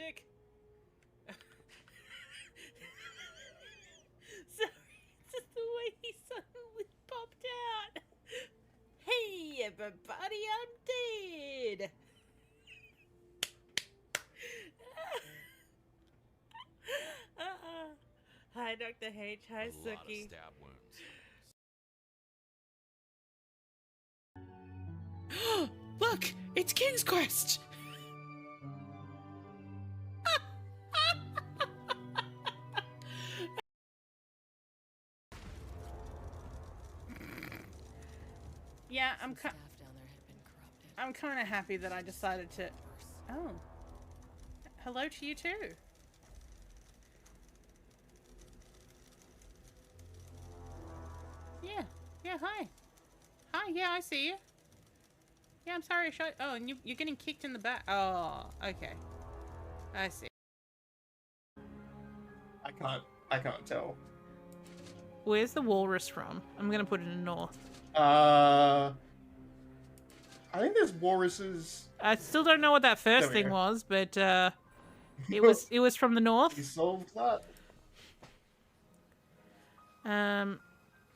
music. Sorry, it's just the way he suddenly popped out. Hey, everybody, I'm dead. Hi, Dr. H. Hi, Suki. Stab wounds. Look, it's King's Quest. Yeah, I'm kind of happy that I decided to. Oh, hello to you too. Yeah, hi. Hi, yeah, I see you. Yeah, I'm sorry I shot. Oh, and you're getting kicked in the back. Oh, okay. I see. I can't tell. Where's the walrus from? I'm gonna put it in north. I think there's walruses. I still don't know what that first thing was, but it was from the north. You solved that.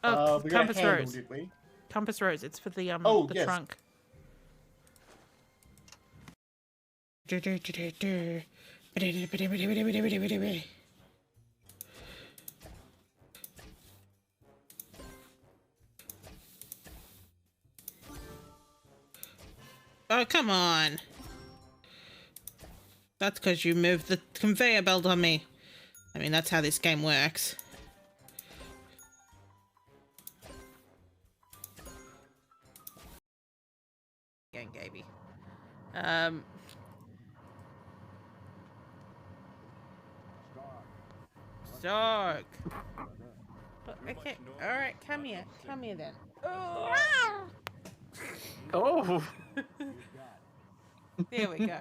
Oh, We got Compass a handle, Rose. did we? Compass Rose. It's for the yes. trunk. Oh, come on. That's because you moved the conveyor belt on me. I mean, that's how this game works. Again, Gaby. Stark. Okay, alright, come here. Come here then. Oh! There we go.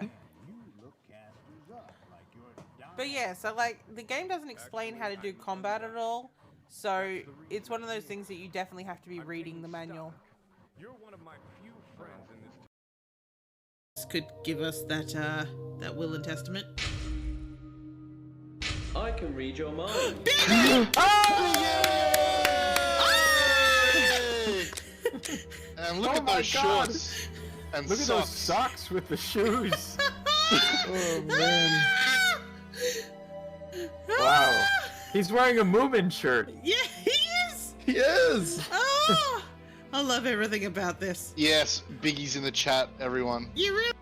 But yeah, so like, the game doesn't explain how to do combat at all. So it's one of those things that you definitely have to be reading the manual. You're one of my few friends in this. This could give us that will and testament. I can read your mind. And look at those shorts and Look socks. at those socks with the shoes. Oh man! Wow, he's wearing a Moomin shirt. Yeah, he is. He is. Oh, I love everything about this. Yes, Biggie's in the chat, everyone. You really.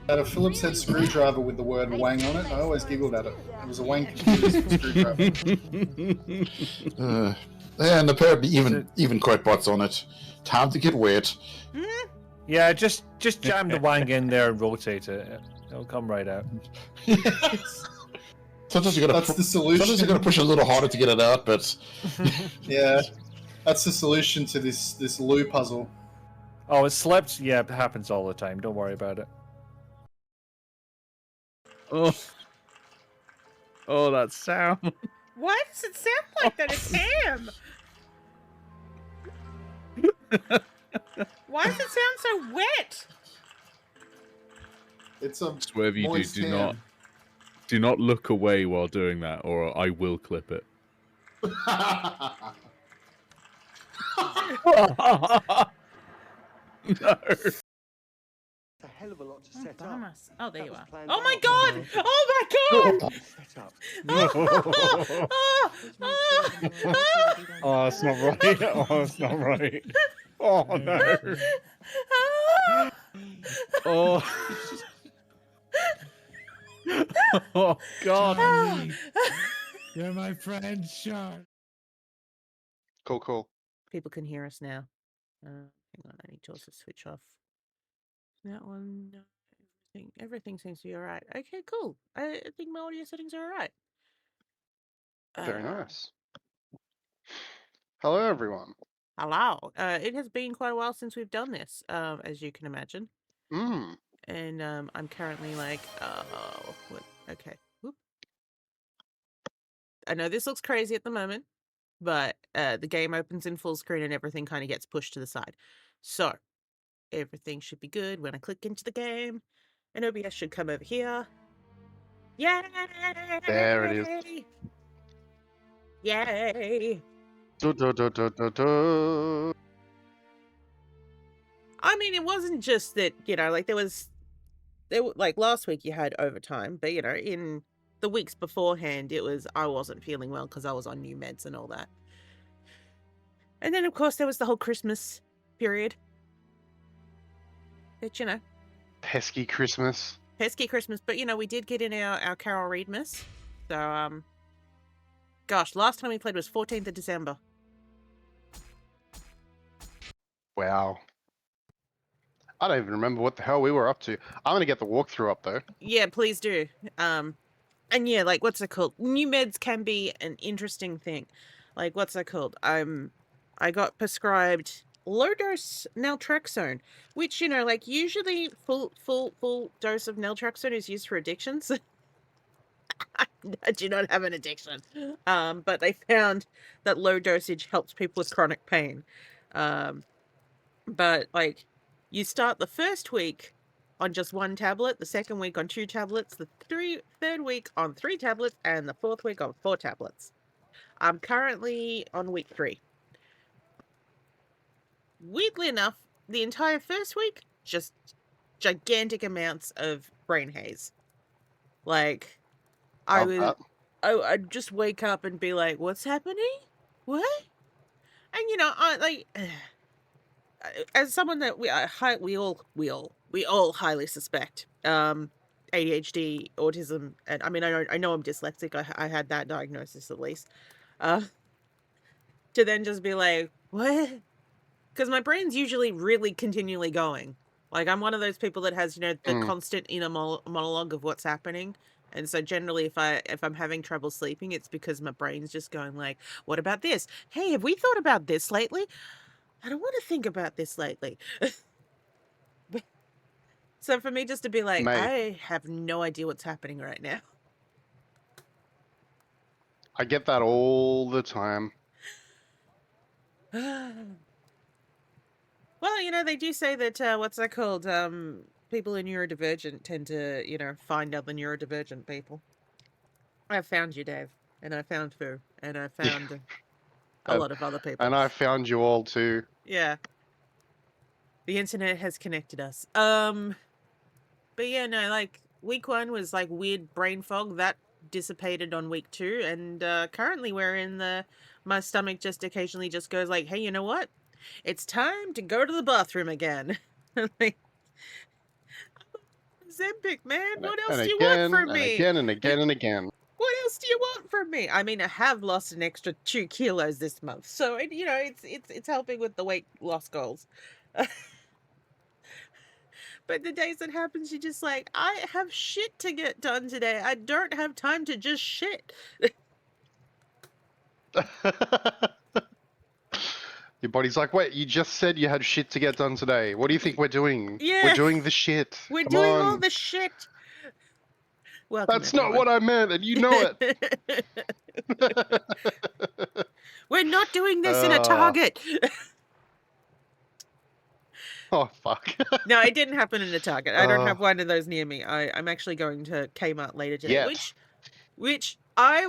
Had a Phillips head screwdriver with the word wang on it. I always giggled at it. It was a wang screwdriver. And apparently even quite butts on it. Time to get wet. Yeah, just jam the wang in there and rotate it. It'll come right out. Sometimes you gotta. That's the solution. Sometimes you gotta push a little harder to get it out, but Yeah, that's the solution to this loo puzzle. Oh, it slipped. Yeah, it happens all the time. Don't worry about it. Oh, that sound. Why does it sound like that? It's ham. Why does it sound so wet? It's a Just whatever you moist do ham. do not look away while doing that, or I will clip it. No. A hell of a lot to set up. Oh, there you are. planned Oh my out. god! Oh my god! Set up. Oh, it's not right. Oh, it's not right. Oh no. Oh. Oh God. You're my friend, Shark. Cool. People can hear us now. Hang on, I need to also switch off that one. No, everything seems to be alright. Okay, cool. I think my audio settings are alright. Very nice. Hello, everyone. Hello. It has been quite a while since we've done this, as you can imagine. And I'm currently like, what? Okay. Whoop. I know this looks crazy at the moment, but the game opens in full screen and everything kind of gets pushed to the side. So everything should be good when I click into the game, and OBS should come over here. Yay! There it is. Yay! Du, du, du, du, du, du. I mean, it wasn't just that, like like last week you had overtime, but in the weeks beforehand, it was I wasn't feeling well because I was on new meds and all that. And then, of course, there was the whole Christmas period. That, Pesky Christmas. pesky Christmas. But, we did get in our Carol Reedmas. So, gosh, last time we played was 14th of December. Wow. I don't even remember what the hell we were up to. I'm gonna get the walkthrough up though. Yeah, please do. And yeah, like, what's it called? New meds can be an interesting thing. Like, what's it called? I got prescribed low dose naltrexone, which, like, usually full dose of naltrexone is used for addictions. I do not have an addiction. But they found that low dosage helps people with chronic pain. But like, you start the first week on just 1 tablet, the second week on 2 tablets, the third week on 3 tablets, and the fourth week on 4 tablets. I'm currently on week 3. Weirdly enough, the entire first week, just gigantic amounts of brain haze. Like, I'd just wake up and be like, what's happening? What? And I like, as someone that we all highly suspect ADHD, autism, and I mean I know I'm dyslexic. I had that diagnosis at least. To then just be like, what? Because my brain's usually really continually going. Like, I'm one of those people that has the constant inner monologue of what's happening. And so generally, if I'm having trouble sleeping, it's because my brain's just going like, what about this? Hey, have we thought about this lately? I don't want to think about this lately. So for me just to be like, Mate. I have no idea what's happening right now. I get that all the time. Well, they do say that, what's that called? People who are neurodivergent tend to, find other neurodivergent people. I found you, Dave. And I found Fu. And I found a lot of other people. And I found you all too. Yeah. The internet has connected us. But yeah, no, like, week 1 was like weird brain fog. That dissipated on week 2. And currently we're in my stomach just occasionally just goes like, hey, you know what? It's time to go to the bathroom again. Like, Zempic, man. What else do you want from me? And again and again and again. What else do you want from me? I mean, I have lost an extra 2 kilos this month, so it's helping with the weight loss goals. But the days that happens, you're just like, I have shit to get done today. I don't have time to just shit. Your body's like, wait, you just said you had shit to get done today. What do you think we're doing? Yeah. We're doing the shit. We're Come doing on. all the shit. Welcome, That's not what I meant, and you know it. We're not doing this in a Target. Oh, fuck. No, it didn't happen in a Target. I don't have one of those near me. I'm actually going to Kmart later today, which I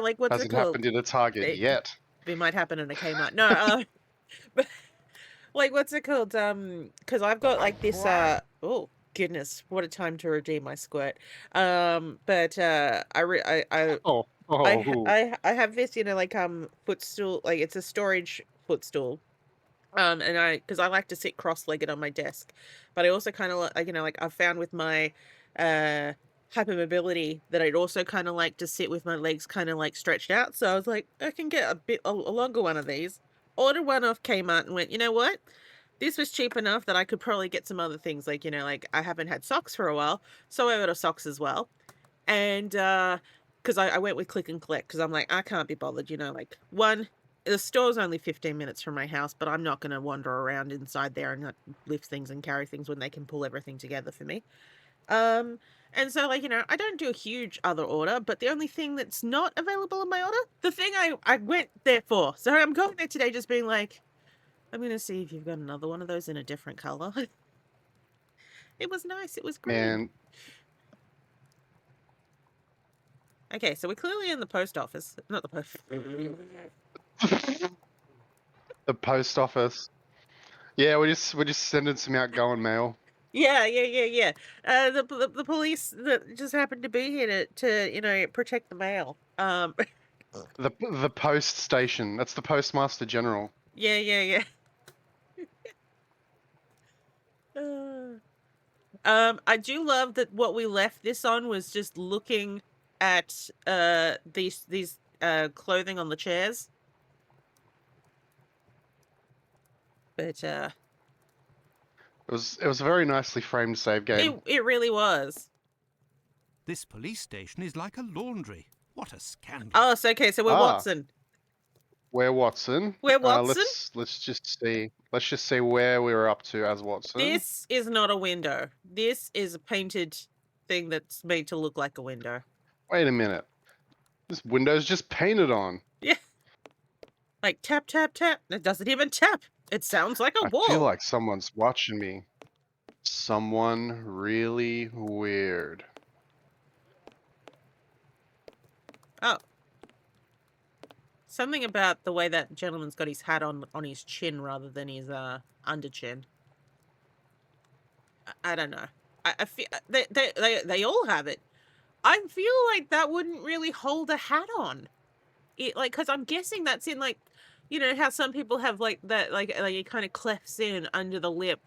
like, what's Hasn't it called? happened in a Target yet. It might happen in a Kmart. No, but like, what's it called? Because I've got like this. Oh goodness, what a time to redeem my squirt. But I have this, like footstool. Like, it's a storage footstool. And because I like to sit cross-legged on my desk, but I also kind of like, I've found with my hypermobility that I'd also kind of like to sit with my legs kind of like stretched out. So I was like, I can get a longer one of these. Ordered one off Kmart and went, you know what? This was cheap enough that I could probably get some other things. Like, like, I haven't had socks for a while, so I ordered socks as well. And because I went with click and collect, because I'm like, I can't be bothered, like, the store's only 15 minutes from my house, but I'm not going to wander around inside there and lift things and carry things when they can pull everything together for me. And so, like, I don't do a huge other order, but the only thing that's not available in my order, the thing I went there for. So I'm going there today just being like, I'm going to see if you've got another one of those in a different color. It was nice. It was great. Man. Okay, so we're clearly in the post office. Not the post. The post office. Yeah, we're just sending some outgoing mail. Yeah. The police that just happened to be here to protect the mail. The post station. That's the postmaster general. Yeah. I do love that what we left this on was just looking at these clothing on the chairs. But It was a very nicely framed save game. it really was. This police station is like a laundry. What a scandal. Oh, so okay, so we're Watson. We're Watson. We're Watson? Let's just see. Let's just see where we were up to as Watson. This is not a window. This is a painted thing that's made to look like a window. Wait a minute. This window's just painted on. Yeah. Like tap, tap, tap. It doesn't even tap. It sounds like a wall. I feel like someone's watching me. Someone really weird. Oh. Something about the way that gentleman's got his hat on his chin rather than his under chin. I don't know. I feel they all have it. I feel like that wouldn't really hold a hat on. Because I'm guessing that's in how some people have that like it kind of clefts in under the lip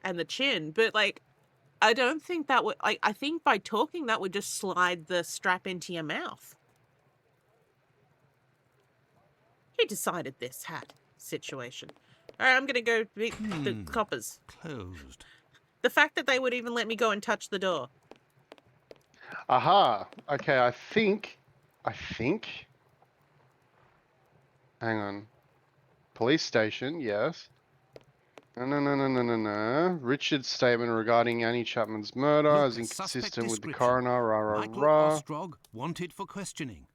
and the chin, but I don't think that would I think by talking that would just slide the strap into your mouth. Who decided this hat situation? All right, I'm gonna go meet the coppers. Closed. The fact that they would even let me go and touch the door. Aha. Okay, I think. Hang on. Police station, yes. No. Richard's statement regarding Annie Chapman's murder Look, is suspect inconsistent with the description. coroner. Rah, rah, Michael rah. Ostrog, wanted for questioning.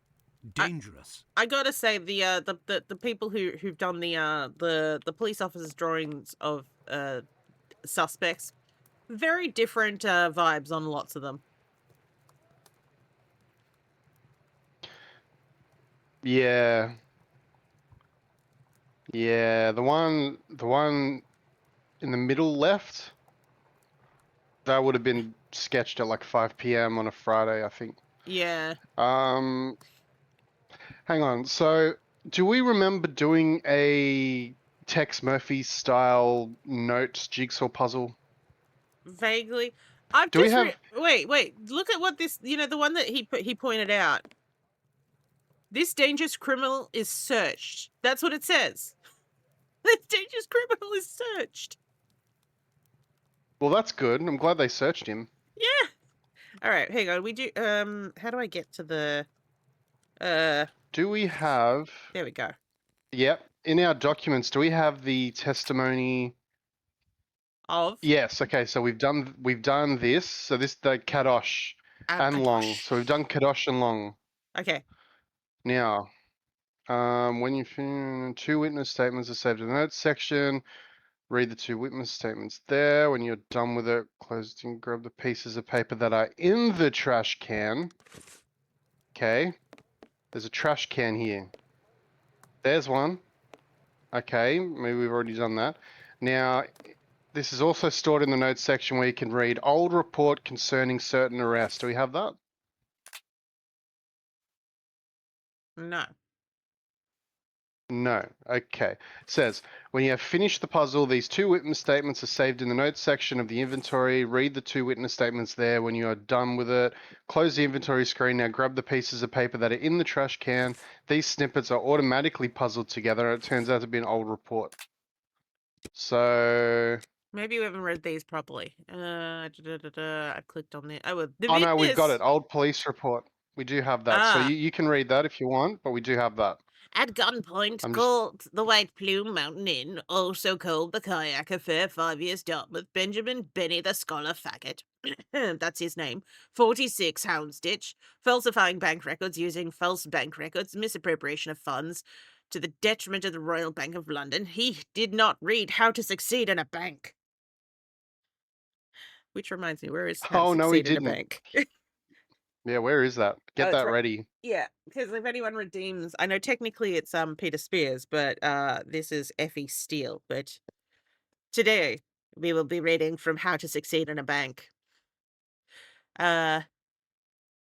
Dangerous. I gotta say the people who've done the police officers' drawings of suspects, very different vibes on lots of them. Yeah. Yeah, the one in the middle left, that would have been sketched at like 5 p.m. on a Friday, I think. Yeah. Hang on. So, do we remember doing a Tex Murphy style note jigsaw puzzle? Vaguely. I've Do we just have- wait. Look at what this, the one that he pointed out. This dangerous criminal is searched. That's what it says. This dangerous criminal is searched. Well, that's good. I'm glad they searched him. Yeah. All right, hang on. We do how do I get to the Do we have there we go. Yep, in our documents, do we have the testimony Of Yes, okay, so we've done this. So this the Kadosh and Long. Kadosh. So we've done Kadosh and Long. Okay. Now, when you two witness statements are saved in the notes section, read the two witness statements there. When you're done with it, close it and grab the pieces of paper that are in the trash can. Okay, there's a trash can here. There's one. Okay, maybe we've already done that. Now, this is also stored in the notes section where you can read old report concerning certain arrest. Do we have that? No. No. Okay. It says, when you have finished the puzzle, these two witness statements are saved in the notes section of the inventory. Read the two witness statements there. When you are done with it, close the inventory screen. Now grab the pieces of paper that are in the trash can. These snippets are automatically puzzled together. It turns out to be an old report. So... Maybe we haven't read these properly. I clicked on it. Oh, no, we've got it. Old police report. We do have that. So Ah. you can read that if you want, but we do have that. At gunpoint, I'm just- called the White Plume Mountain Inn, also called the Kayak Affair, 5 years Dartmouth, Benjamin Benny the Scholar Faggot. That's his name. 46 Houndsditch. Falsifying bank records using false bank records, misappropriation of funds to the detriment of the Royal Bank of London. He did not read How to Succeed in a Bank. Which reminds me, where is How to Oh, no, he Succeed in a didn't. Bank? Yeah, where is that? Get it's that right. ready. Yeah, because if anyone redeems, I know technically it's Peter Spears, but this is Effie Steele. But today we will be reading from How to Succeed in a Bank.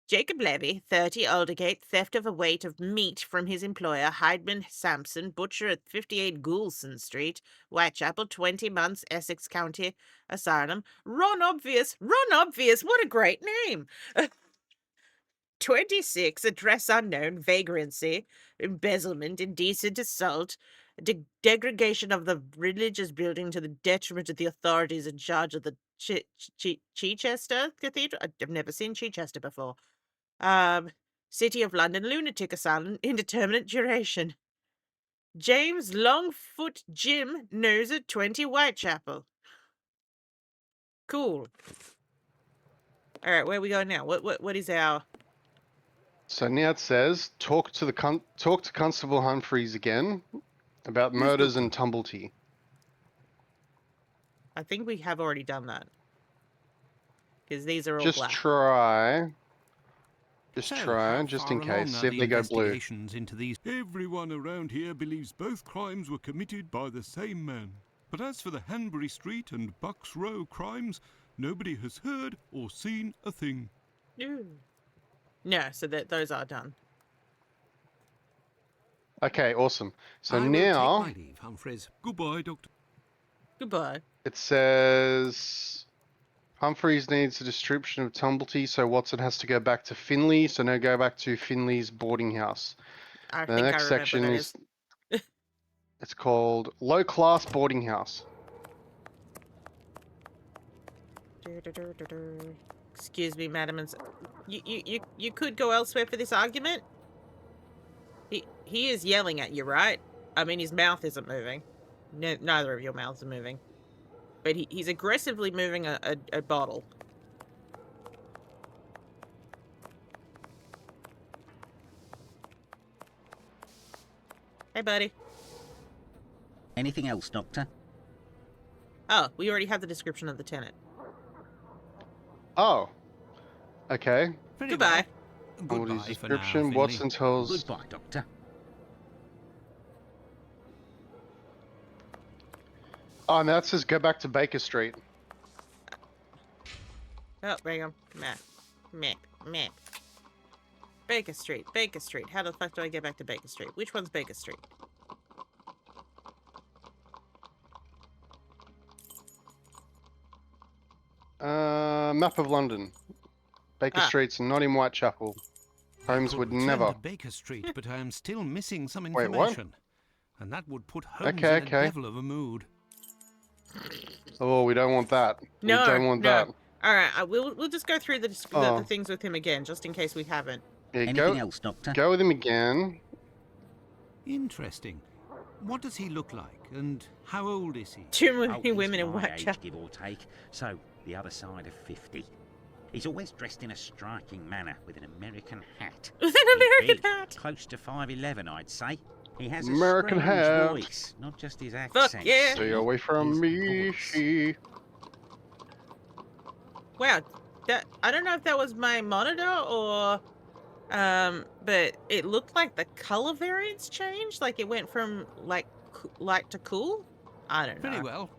Jacob Levy, 30, Aldergate, theft of a weight of meat from his employer, Hydeman Sampson, butcher at 58 Goulson Street, Whitechapel, 20 months, Essex County Asylum. Ron Obvious, what a great name! 26, address unknown, vagrancy, embezzlement, indecent assault, degradation of the religious building to the detriment of the authorities in charge of the Chichester Cathedral. I've never seen Chichester before. City of London lunatic asylum, indeterminate duration. James Longfoot Jim knows at 20 Whitechapel. Cool. All right, where are we going now? What is our? So now it says, talk to Constable Humphreys again about Yes, murders Doctor. and Tumblety. I think we have already done that. Because these are all Just black. try. Just So, try, how just far in case. along See are if the they go blue. investigations into these? Everyone around here believes both crimes were committed by the same man. But as for the Hanbury Street and Bucks Row crimes, nobody has heard or seen a thing. No, so that those are done. Okay, awesome. So I will now take my leave, Humphreys. Goodbye, Doctor. Goodbye. it says Humphreys needs a description of Tumblety, so Watson has to go back to Finley. So now go back to Finley's boarding house. I The think I next remember section that is it's called Low Class Boarding House. Excuse me, madam. You could go elsewhere for this argument. He is yelling at you, right? I mean, his mouth isn't moving. No, neither of your mouths are moving. But he's aggressively moving a bottle. Hey, buddy. Anything else, Doctor? Oh, we already have the description of the tenant. Oh. Okay. Very Goodbye. Well. Goldie's Goodbye for now, description. Finley. Watson tells. Goodbye, Doctor. Oh, and that says go back to Baker Street. Oh, bring him. Meh. Baker Street. How the fuck do I get back to Baker Street? Which one's Baker Street? Map of London. Baker Street's not in Whitechapel. Holmes would Return never. to Baker Street, but I am still missing some Wait, information. And that would put Holmes Okay, in okay. a devil of a mood. Oh, we don't want that. No, we don't want no. that. All right, we'll just go through the Oh. things with him again, just in case we haven't. Yeah, Anything else, Doctor? Go with him again. Interesting. What does he look like, and how old is he? Too Oh, many he's women in my Whitechapel. age, give or take. So, the other side of 50. He's always dressed in a striking manner with an American hat. With an He's American big, hat. Close to 5'11", I'd say. He has a American strange hat. voice, not just his accent. Fuck yeah. Stay away from His me. voice. Wow, I don't know if that was my monitor or, but it looked like the color variance changed. Like it went from light to cool. I don't know. Very well.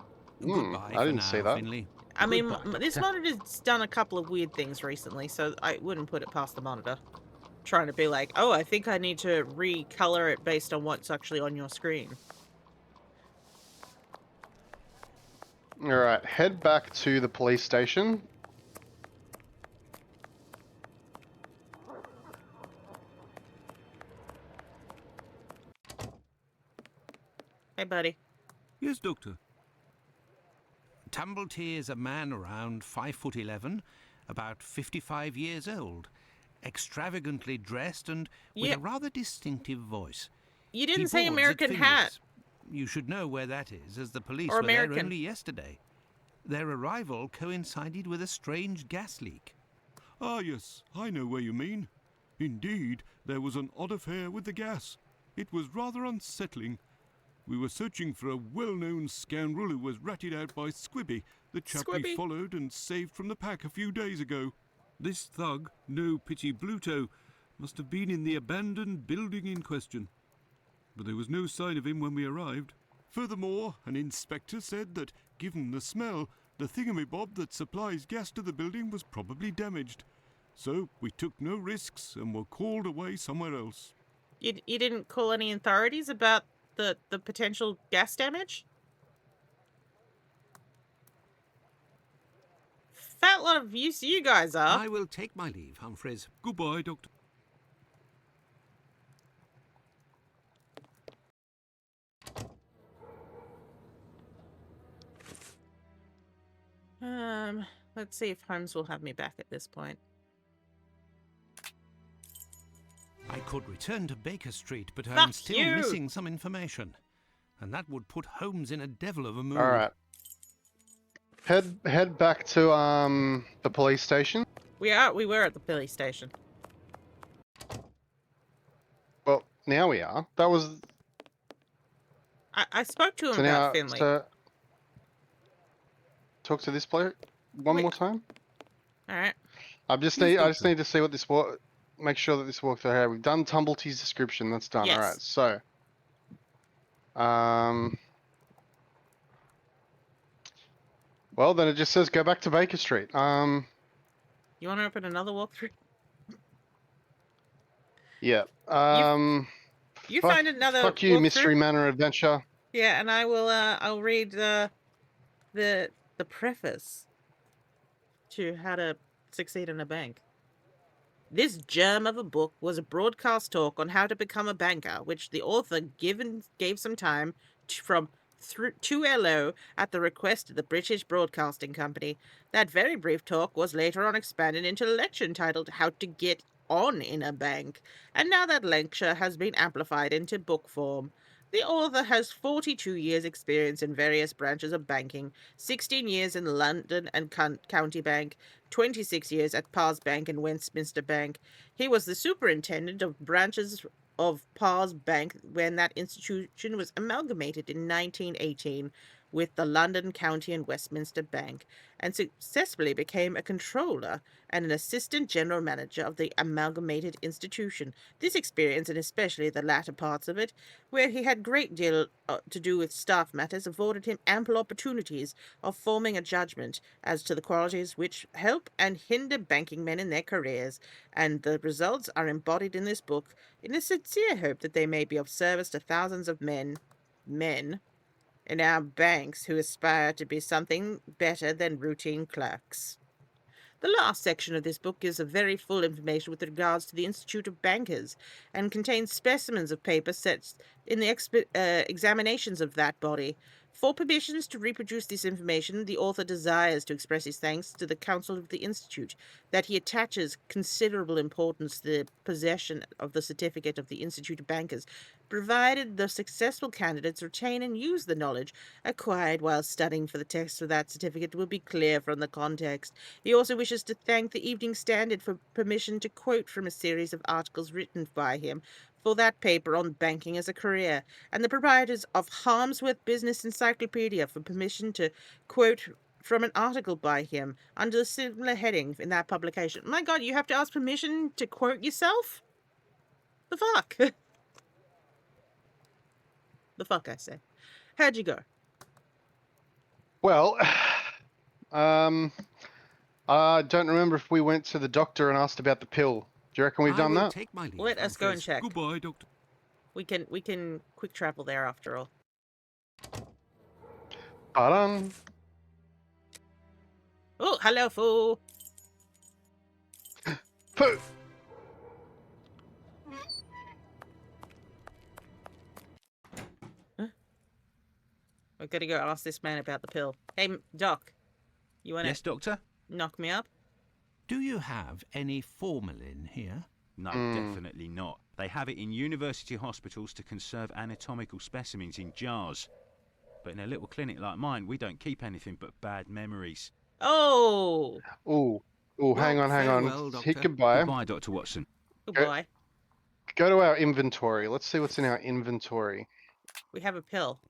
I Goodbye for didn't now, see that. Finley. I mean, Goodbye, this Doctor. monitor's done a couple of weird things recently, so I wouldn't put it past the monitor. Trying to be like, oh, I think I need to recolor it based on what's actually on your screen. Alright, head back to the police station. Hey, buddy. Yes, Doctor. Tumblety is a man around 5'11", about 55 years old, extravagantly dressed and with Yep. a rather distinctive voice. You didn't He say boards at American hat. Finley's. You should know where that is, as the police Or were there American. only yesterday. Their arrival coincided with a strange gas leak. Ah, yes, I know where you mean. Indeed, there was an odd affair with the gas. It was rather unsettling. We were searching for a well-known scoundrel who was ratted out by Squibby, the chap we Squibby. followed and saved from the pack a few days ago. This thug, no pity Bluto, must have been in the abandoned building in question. But there was no sign of him when we arrived. Furthermore, an inspector said that, given the smell, the thingamabob that supplies gas to the building was probably damaged. So we took no risks and were called away somewhere else. You didn't call any authorities about the potential gas damage? Fat lot of use you guys are. I will take my leave, Humphreys. Goodbye, Doctor. Let's see if Holmes will have me back at this point. I could return to Baker Street, but Fuck I'm still you. missing some information. And that would put Holmes in a devil of a mood. Alright. Head back to the police station. We were at the police station. Well, now we are. That was I spoke to him so about now. Finley. So talk to this player one Wait. more time. Alright. I just need to see what this make sure that this walkthrough here. We've done Tumbletee's description. That's done. Yes. All right. So, well then it just says go back to Baker Street. You want to open another walkthrough? Yeah. You fuck, find another Fuck you, walkthrough? Mystery Manor Adventure. Yeah, and I will. I'll read the preface to How to Succeed in a Bank. This germ of a book was a broadcast talk on how to become a banker, which the author gave some time from 2LO at the request of the British Broadcasting Company. That very brief talk was later on expanded into a lecture entitled How to Get On in a Bank, and now that lecture has been amplified into book form. The author has 42 years' experience in various branches of banking, 16 years in London and County Bank, 26 years at Pars Bank and Westminster Bank. He was the superintendent of branches of Pars Bank when that institution was amalgamated in 1918 with the London County and Westminster Bank, and successfully became a controller and an assistant general manager of the amalgamated institution. This experience, and especially the latter parts of it, where he had great deal to do with staff matters, afforded him ample opportunities of forming a judgment as to the qualities which help and hinder banking men in their careers, and the results are embodied in this book in a sincere hope that they may be of service to thousands of men in our banks who aspire to be something better than routine clerks. The last section of this book gives a very full information with regards to the Institute of Bankers and contains specimens of paper set in the examinations of that body. For permissions to reproduce this information, the author desires to express his thanks to the Council of the Institute, that he attaches considerable importance to the possession of the certificate of the Institute of Bankers, provided the successful candidates retain and use the knowledge acquired while studying, for the text of that certificate will be clear from the context. He also wishes to thank the Evening Standard for permission to quote from a series of articles written by him for that paper on banking as a career, and the proprietors of Harmsworth Business Encyclopedia for permission to quote from an article by him under a similar heading in that publication. My God, you have to ask permission to quote yourself? The fuck? The fuck, I say. How'd you go? Well, I don't remember if we went to the doctor and asked about the pill. Do you reckon we've done that? Take my leave, Let us go and check. Goodbye, Doctor. We can quick travel there after all. Pardon? Oh, hello, fool. Pooh! We've got to go ask this man about the pill. Hey, Doc, you want to Yes, Doctor? knock me up? Do you have any formalin here? No, definitely not. They have it in university hospitals to conserve anatomical specimens in jars. But in a little clinic like mine, we don't keep anything but bad memories. Oh, Ooh, hang on. farewell, Hit Doctor. goodbye. Goodbye, Dr. Watson. goodbye. Go to our inventory. Let's see what's in our inventory. We have a pill.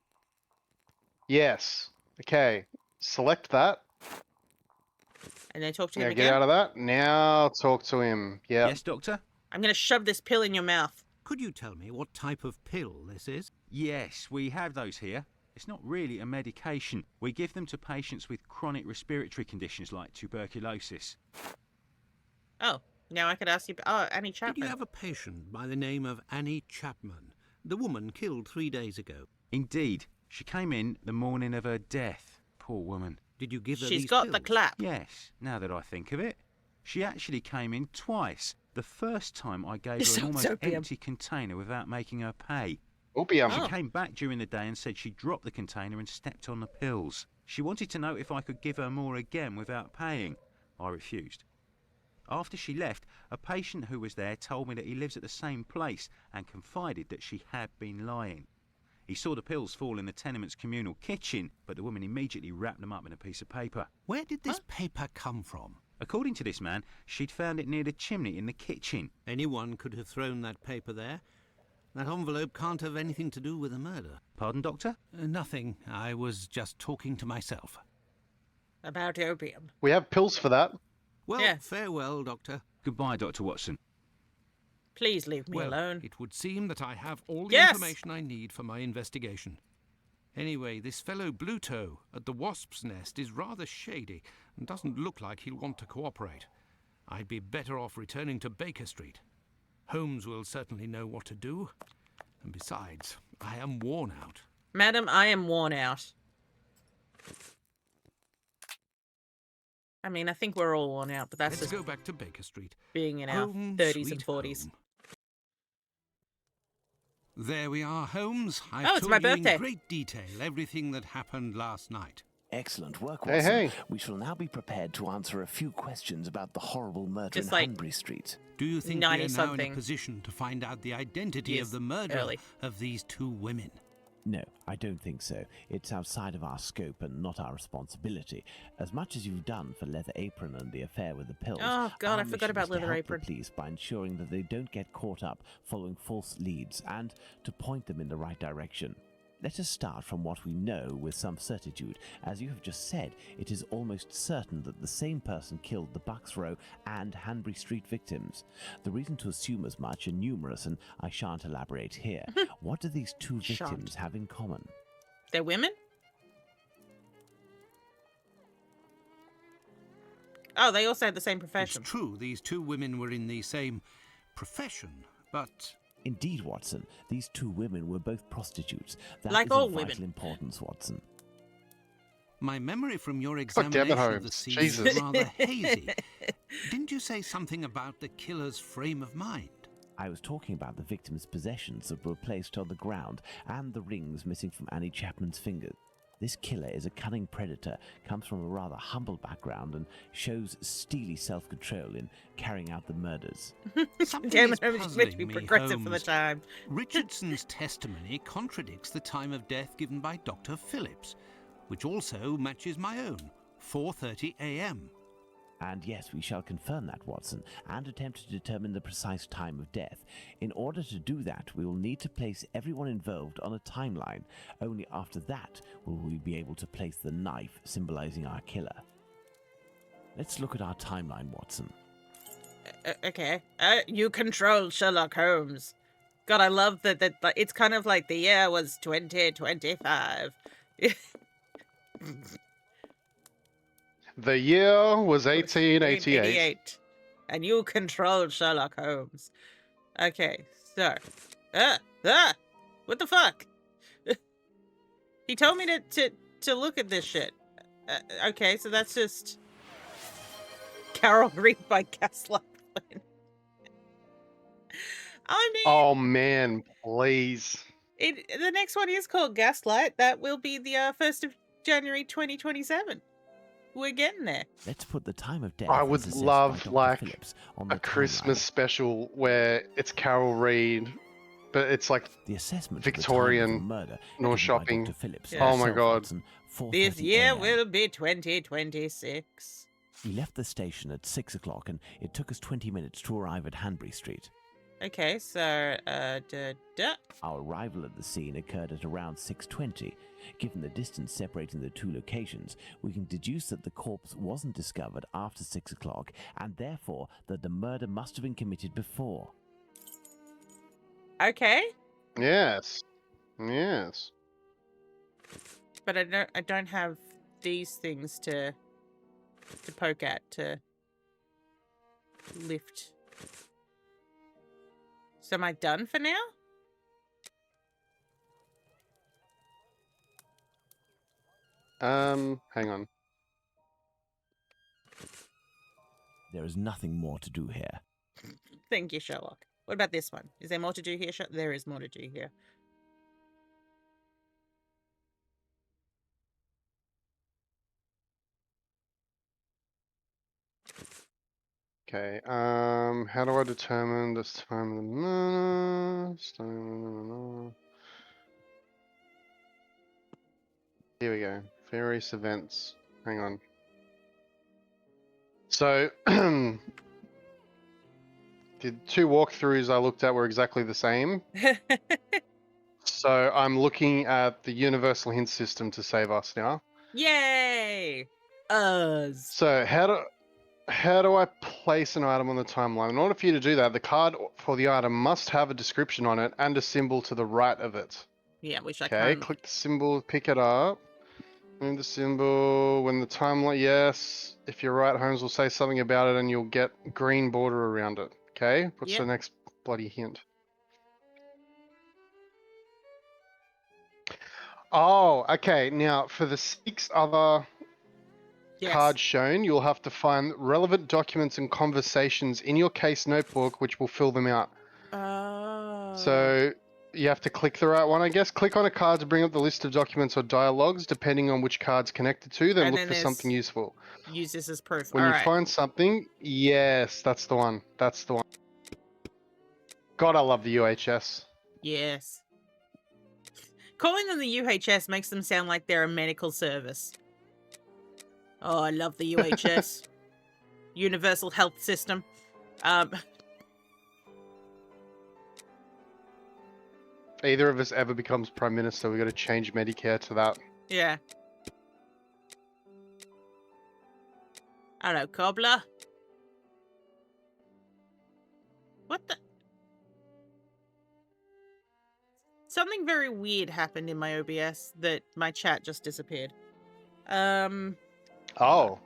Yes. Okay. Select that. And then talk to him Now again. get out of that. Now talk to him. Yeah. Yes, Doctor? I'm going to shove this pill in your mouth. Could you tell me what type of pill this is? Yes, we have those here. It's not really a medication. We give them to patients with chronic respiratory conditions like tuberculosis. Oh, now I could ask you. Oh, Annie Did Chapman. you have a patient by the name of Annie Chapman, the woman killed 3 days ago? Indeed. She came in the morning of her death. Poor woman. Did you give her She's these got the pills? clap. Yes, now that I think of it. She actually came in twice. The first time I gave This her an sounds almost opium. empty container without making her pay. Opium. She Oh. came back during the day and said she dropped the container and stepped on the pills. She wanted to know if I could give her more again without paying. I refused. After she left, a patient who was there told me that he lives at the same place and confided that she had been lying. He saw the pills fall in the tenement's communal kitchen, but the woman immediately wrapped them up in a piece of paper. Where did this paper come from? According to this man, she'd found it near the chimney in the kitchen. Anyone could have thrown that paper there. That envelope can't have anything to do with the murder. Pardon, Doctor? Nothing. I was just talking to myself. About opium. We have pills for that. Well, Yeah. farewell, Doctor. Goodbye, Dr. Watson. Please leave me Well, alone. it would seem that I have all the Yes! information I need for my investigation. Anyway, this fellow Bluto at the Wasp's Nest is rather shady and doesn't look like he'll want to cooperate. I'd be better off returning to Baker Street. Holmes will certainly know what to do. And besides, I am worn out. Madam, I am worn out. I mean, I think we're all worn out, but that's Let's just go back to Baker Street. being in our Home, 30s and sweet 40s. home. There we are, Holmes. I've Oh, it's told my you birthday. in great detail everything that happened last night. Excellent work, Hey, Watson. hey. We shall now be prepared to answer a few questions about the horrible murder Just in like Hanbury Street. Do you think we are now in a 90-something. position to find out the identity Yes, of the murderer early. of these two women? No, I don't think so. It's outside of our scope and not our responsibility. As much as you've done for Leather Apron and the affair with the pills, Oh, God, our I forgot mission about is to Leather help Apron. the police by ensuring that they don't get caught up following false leads and to point them in the right direction. Let us start from what we know with some certitude. As you have just said, it is almost certain that the same person killed the Bucks Row and Hanbury Street victims. The reason to assume as much are numerous, and I shan't elaborate here. What do these two victims Shan't. have in common? They're women? Oh, they also had the same profession. It's true, these two women were in the same profession, but Indeed, Watson. These two women were both prostitutes. That Like is all of vital women. importance, Watson. my memory from your God damn it, examination of the Holmes. scene Jesus. is rather hazy. Didn't you say something about the killer's frame of mind? I was talking about the victim's possessions that were placed on the ground and the rings missing from Annie Chapman's fingers. This killer is a cunning predator, comes from a rather humble background, and shows steely self-control in carrying out the murders. Something Damn is it, I'm just puzzling meant to be me, progressive for the Holmes. time. Richardson's testimony contradicts the time of death given by Dr. Phillips, which also matches my own, 4:30 a.m. And yes, we shall confirm that, Watson, and attempt to determine the precise time of death. In order to do that, we will need to place everyone involved on a timeline. Only after that will we be able to place the knife symbolizing our killer. Let's look at our timeline, Watson. Okay. You control Sherlock Holmes. God, I love that it's kind of like the year was 2025. The year was 1888. 1888. And you control Sherlock Holmes. Okay, so. What the fuck? He told me to look at this shit. Okay, so that's just Carol Reed by Gaslight. I mean, Oh man, please. the next one is called Gaslight. That will be the 1st of January 2027. We're getting there. Let's put the time of death I as would assessed by love Dr. like Phillips on the a Christmas timeline. special where it's Carol Reed, but it's like The assessment Victorian, of the time of the murder no given by shopping. Dr. Phillips. Yeah. Oh my Himself, God. Watson, This 4:30 year a.m. will be 2026. We left the station at 6 o'clock and it took us 20 minutes to arrive at Hanbury Street. Okay, so, Our arrival at the scene occurred at around 6:20. Given the distance separating the two locations, we can deduce that the corpse wasn't discovered after 6 o'clock, and therefore that the murder must have been committed before. Okay, Yes. Yes. but I don't have these things to poke at, to lift. So am I done for now? Hang on. There is nothing more to do here. Thank you, Sherlock. What about this one? Is there more to do here? There is more to do here. Okay, how do I determine this time of the murder? Here we go. Various events. Hang on. So, the two walkthroughs I looked at were exactly the same. So I'm looking at the universal hint system to save us now. Yay! Us. So how do I place an item on the timeline? In order for you to do that, the card for the item must have a description on it and a symbol to the right of it. Yeah, which I Okay, can't. click the symbol, pick it up. Move the symbol. When the timeline, yes. If you're right, Holmes will say something about it and you'll get green border around it. Okay, what's Yep. the next bloody hint? Oh, okay. Now, for the 6 other cards shown, you'll have to find relevant documents and conversations in your case notebook, which will fill them out. Oh. So you have to click the right one, I guess. Click on a card to bring up the list of documents or dialogues, depending on which card's connected to. Then And look then for something useful. use this as proof. When All you right. find something, yes, that's the one. That's the one. God, I love the UHS. Yes. Calling them the UHS makes them sound like they're a medical service. Oh, I love the UHS. Universal Health System. Either of us ever becomes Prime Minister, we got to change Medicare to that. Yeah. Hello, cobbler. What the? Something very weird happened in my OBS that my chat just disappeared. Oh.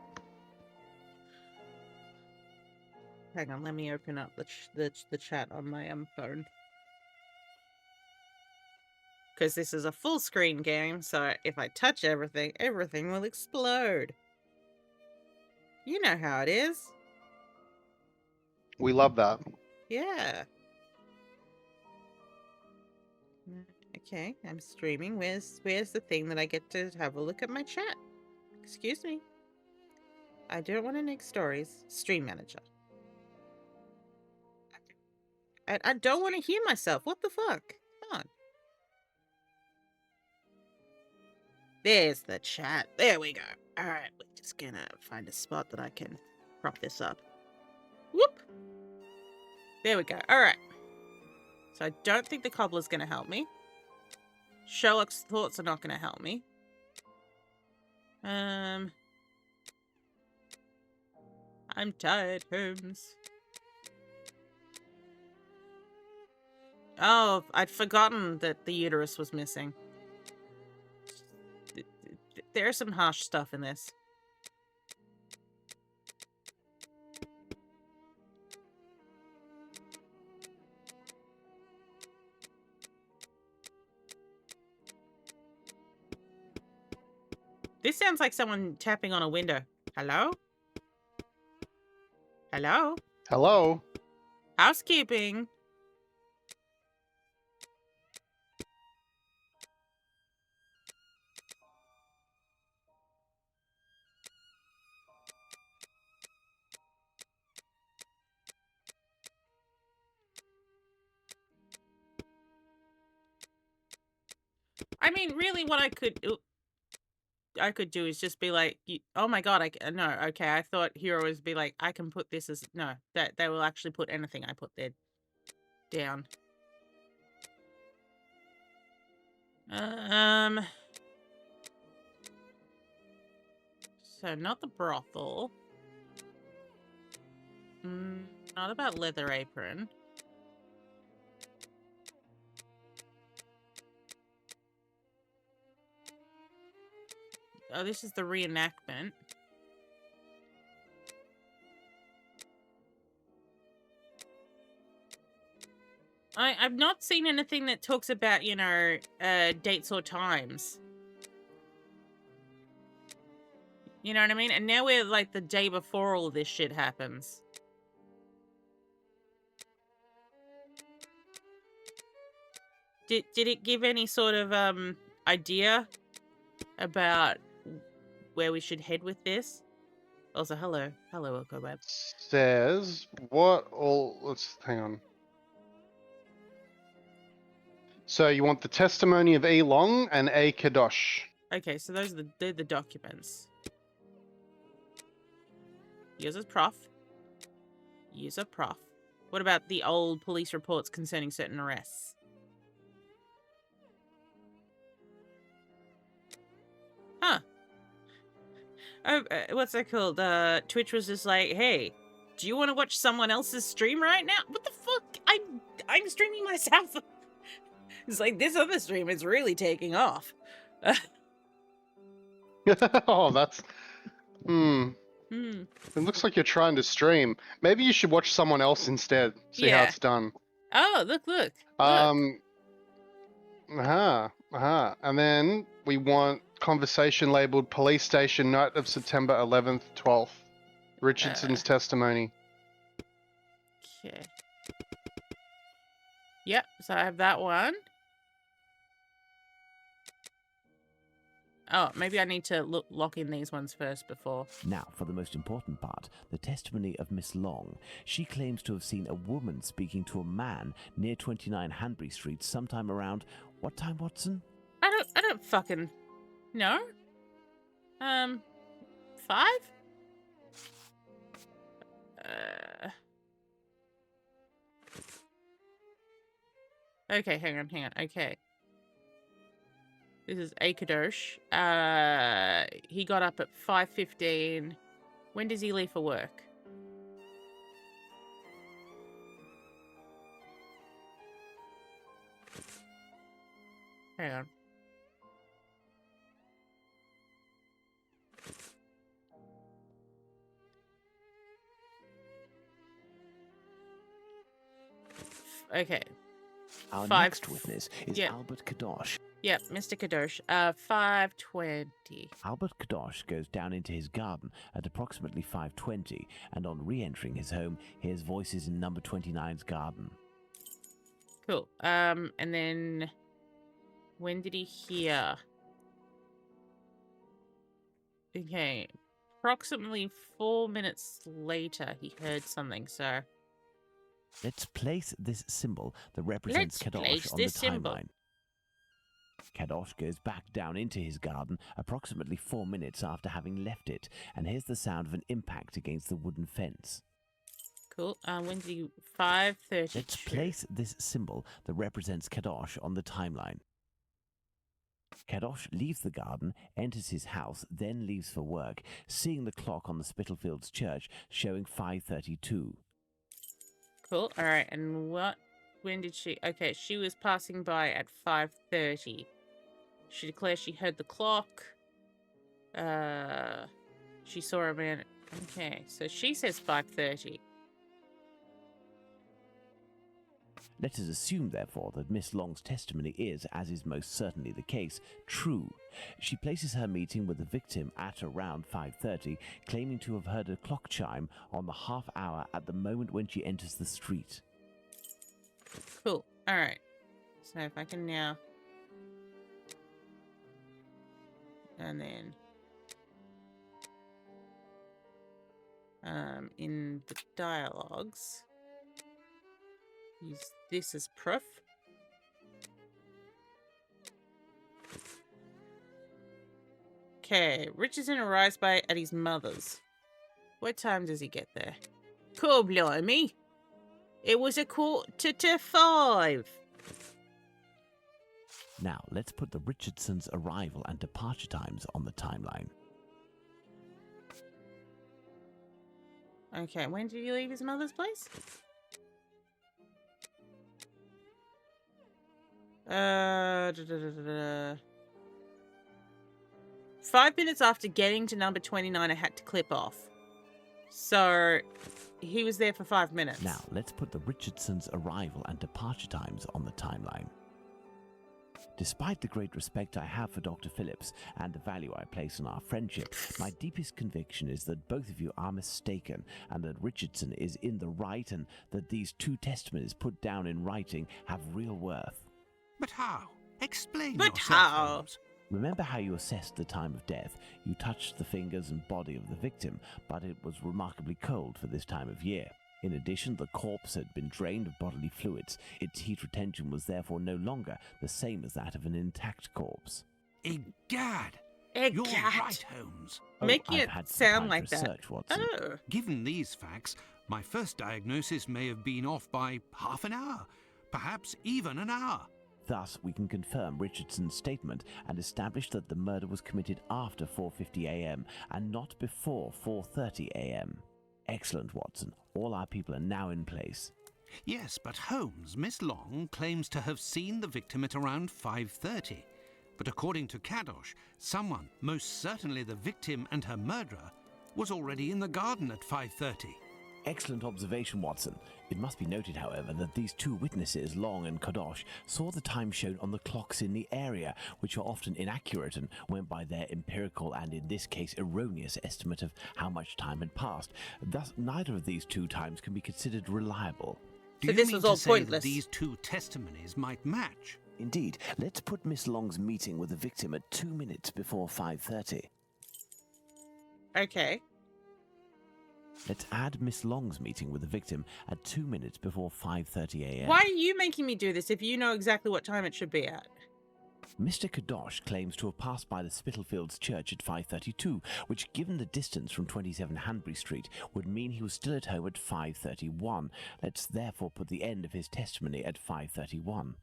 Hang on, let me open up the chat on my phone. Because this is a full screen game, so if I touch everything, everything will explode. You know how it is. We love that. Yeah. Okay, I'm streaming. Where's the thing that I get to have a look at my chat? Excuse me. I don't want to make stories. Stream manager. I don't want to hear myself. What the fuck? Come on. There's the chat. There we go. All right, we're just gonna find a spot that I can prop this up. Whoop. There we go. All right. So I don't think the cobbler's gonna help me. Sherlock's thoughts are not gonna help me. I'm tired, Holmes. Oh, I'd forgotten that the uterus was missing. There's some harsh stuff in this. This sounds like someone tapping on a window. Hello? Hello? Hello? Housekeeping. I mean, really what I could do is just be like, oh my god, no, okay, I thought Hero was be like, I can put this as, no, that they will actually put anything I put there down. So not the brothel. Not about Leather Apron. Oh, this is the reenactment. I've not seen anything that talks about, you know, dates or times. You know what I mean? And now we're like the day before all this shit happens. Did it give any sort of idea about where we should head with this? Also, hello, Okobab. Says what all? Let's hang on. So you want the testimony of E. Long and A. Kadosh. Okay, so they're the documents. User prof. User prof. What about the old police reports concerning certain arrests? Huh. Oh, what's that called? Twitch was just like, hey, do you want to watch someone else's stream right now? What the fuck? I'm streaming myself. It's like, this other stream is really taking off. Oh, that's... It looks like you're trying to stream. Maybe you should watch someone else instead. See how Yeah. it's done. Oh, look. And then we want conversation labeled police station night of September 11th, 12th. Richardson's testimony. Okay. Yep, so I have that one. Oh, maybe I need to lock in these ones first before. Now, for the most important part, the testimony of Miss Long. She claims to have seen a woman speaking to a man near 29 Hanbury Street sometime around... What time, Watson? I don't fucking know. 5? Okay, hang on. Okay. This is Akadosh. He got up at 5:15. When does he leave for work? Hang on. Okay. Our next witness is Yep. Albert Kadosh. Yep, Mr. Kadosh. 5:20. Albert Kadosh goes down into his garden at approximately 5:20, and on re-entering his home, hears voices in number 29's garden. Cool. And then when did he hear? Okay. Approximately 4 minutes later, he heard something, so... Let's place this symbol that represents Kadosh on the timeline. Kadosh goes back down into his garden approximately 4 minutes after having left it, and hears the sound of an impact against the wooden fence. Cool. When did you... 5:32. Let's place this symbol that represents Kadosh on the timeline. Kadosh leaves the garden, enters his house, then leaves for work, seeing the clock on the Spitalfields church showing 5:32. Cool. All right. And when did she... Okay, she was passing by at 5:30. She declares she heard the clock. She saw a man... Okay, so she says 5:30. Let us assume, therefore, that Miss Long's testimony is, as is most certainly the case, true. She places her meeting with the victim at around 5:30, claiming to have heard a clock chime on the half hour at the moment when she enters the street. Cool. All right. So if I can now... And then... in the dialogues... Use this as proof. Okay, Richardson arrives at his mother's. What time does he get there? Cool, blimey. It was 4:45. Now, let's put the Richardsons' arrival and departure times on the timeline. Okay, when did he leave his mother's place? Da, da, da, da, da. 5 minutes after getting to number 29, I had to clip off. So, he was there for 5 minutes. Now, let's put the Richardsons' arrival and departure times on the timeline. Despite the great respect I have for Dr. Phillips and the value I place on our friendship, my deepest conviction is that both of you are mistaken and that Richardson is in the right and that these two testimonies put down in writing have real worth. But how? Explain But yourself, how? Holmes. Remember how you assessed the time of death? You touched the fingers and body of the victim, but it was remarkably cold for this time of year. In addition, the corpse had been drained of bodily fluids. Its heat retention was therefore no longer the same as that of an intact corpse. Egad! Egg You're cat. right, Holmes. Making I've it had some sound time like to that. research, Watson. Oh. Given these facts, my first diagnosis may have been off by half an hour, perhaps even an hour. Thus, we can confirm Richardson's statement and establish that the murder was committed after 4:50 a.m. and not before 4:30 a.m. Excellent, Watson. All our people are now in place. Yes, but Holmes, Miss Long claims to have seen the victim at around 5:30. But according to Kadosh, someone, most certainly the victim and her murderer, was already in the garden at 5:30. Excellent observation, Watson. It must be noted, however, that these two witnesses, Long and Kadosh, saw the time shown on the clocks in the area, which are often inaccurate and went by their empirical and, in this case, erroneous estimate of how much time had passed. Thus, neither of these two times can be considered reliable. Do So you this mean was to all say pointless. that these two testimonies might match? Indeed, let's put Miss Long's meeting with the victim at 2 minutes before 5:30. Okay. Let's add Miss Long's meeting with the victim at 2 minutes before 5:30 a.m. Why are you making me do this if you know exactly what time it should be at? Mr. Kadosh claims to have passed by the Spitalfields Church at 5:32, which, given the distance from 27 Hanbury Street, would mean he was still at home at 5:31. Let's therefore put the end of his testimony at 5:31.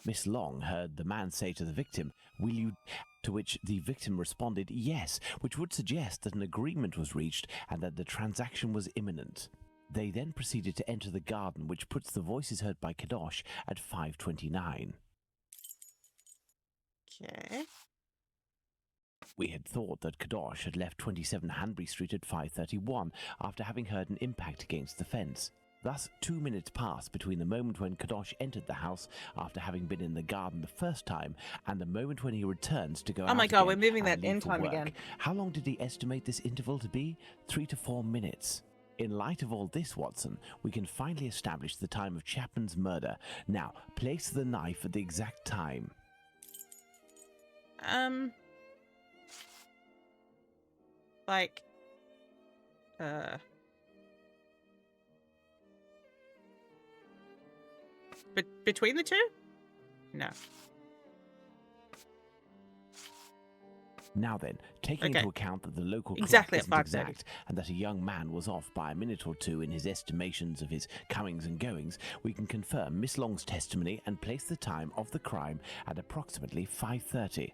Miss Long heard the man say to the victim, "Will you?" To which the victim responded, "Yes," which would suggest that an agreement was reached and that the transaction was imminent. They then proceeded to enter the garden, which puts the voices heard by Kadosh at 5:29. Okay. We had thought that Kadosh had left 27 Hanbury Street at 5:31 after having heard an impact against the fence. Thus, 2 minutes passed between the moment when Kadosh entered the house after having been in the garden the first time and the moment when he returns to go out Oh my god, again we're moving and that leave end for time work. again. How long did he estimate this interval to be? 3 to 4 minutes. In light of all this, Watson, we can finally establish the time of Chapman's murder. Now, place the knife at the exact time. Like, between the two? No. Now then, taking into account that the local Exactly clock at isn't 5:30. exact and that a young man was off by a minute or two in his estimations of his comings and goings, we can confirm Miss Long's testimony and place the time of the crime at approximately 5:30.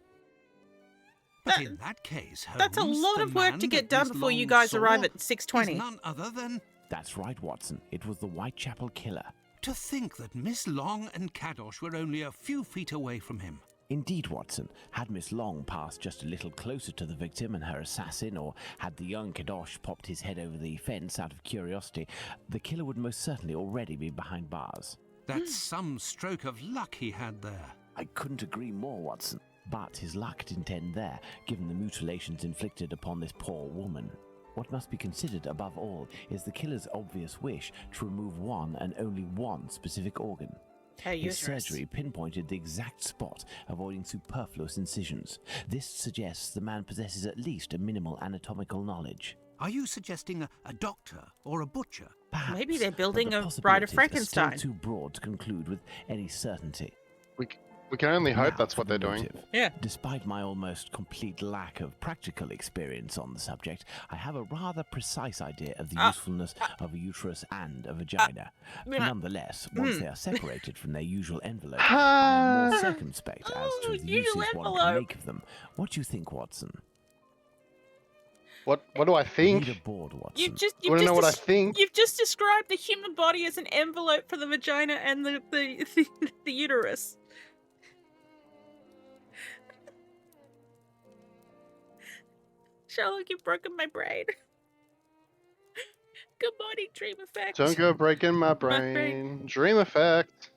But in that case, Holmes, That's a lot the of work man to get that done Miss before you Long guys saw arrive at is 6:20. none other than... That's right, Watson. It was the Whitechapel killer. To think that Miss Long and Kadosh were only a few feet away from him. Indeed, Watson, had Miss Long passed just a little closer to the victim and her assassin, or had the young Kadosh popped his head over the fence out of curiosity, the killer would most certainly already be behind bars. That's some stroke of luck he had there. I couldn't agree more, Watson. But his luck didn't end there, given the mutilations inflicted upon this poor woman. What must be considered above all is the killer's obvious wish to remove one and only one specific organ. Her His uterus. surgery pinpointed the exact spot, avoiding superfluous incisions. This suggests the man possesses at least a minimal anatomical knowledge. Are you suggesting a doctor or a butcher? Perhaps, Maybe they're but building the a Bride of possibilities are Frankenstein. still too broad to conclude with any certainty. We can only hope Now that's for what the they're doing. motive. Yeah. Despite my almost complete lack of practical experience on the subject, I have a rather precise idea of the usefulness of a uterus and a vagina. Nonetheless, once they are separated from their usual envelope, I am more circumspect as to the usual uses one can envelope. make of them. What do you think, Watson? What do I Read think? aboard, Watson. You wanna know what I think? You've just described the human body as an envelope for the vagina and the uterus. Sherlock, you've broken my brain. Good morning, dream effect. Don't go breaking my brain. Dream effect.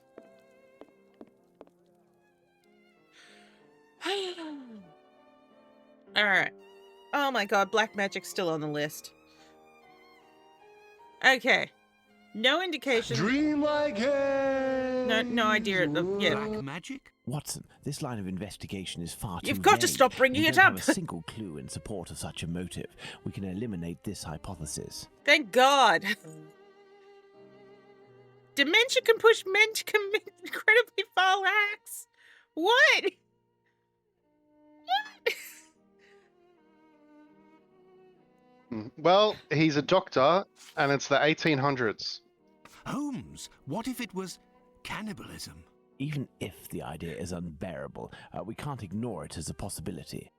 Alright. Oh my god, black magic's still on the list. Okay. No indication. Dreamlike No idea. Yeah. Black magic? Watson, this line of investigation is far too You've got to vague. stop bringing We it don't up. have a single clue in support of such a motive. We can eliminate this hypothesis. Thank God. Dementia can push men to commit incredibly foul acts. What? Well, he's a doctor, and it's the 1800s. Holmes, what if it was cannibalism? Even if the idea is unbearable, we can't ignore it as a possibility.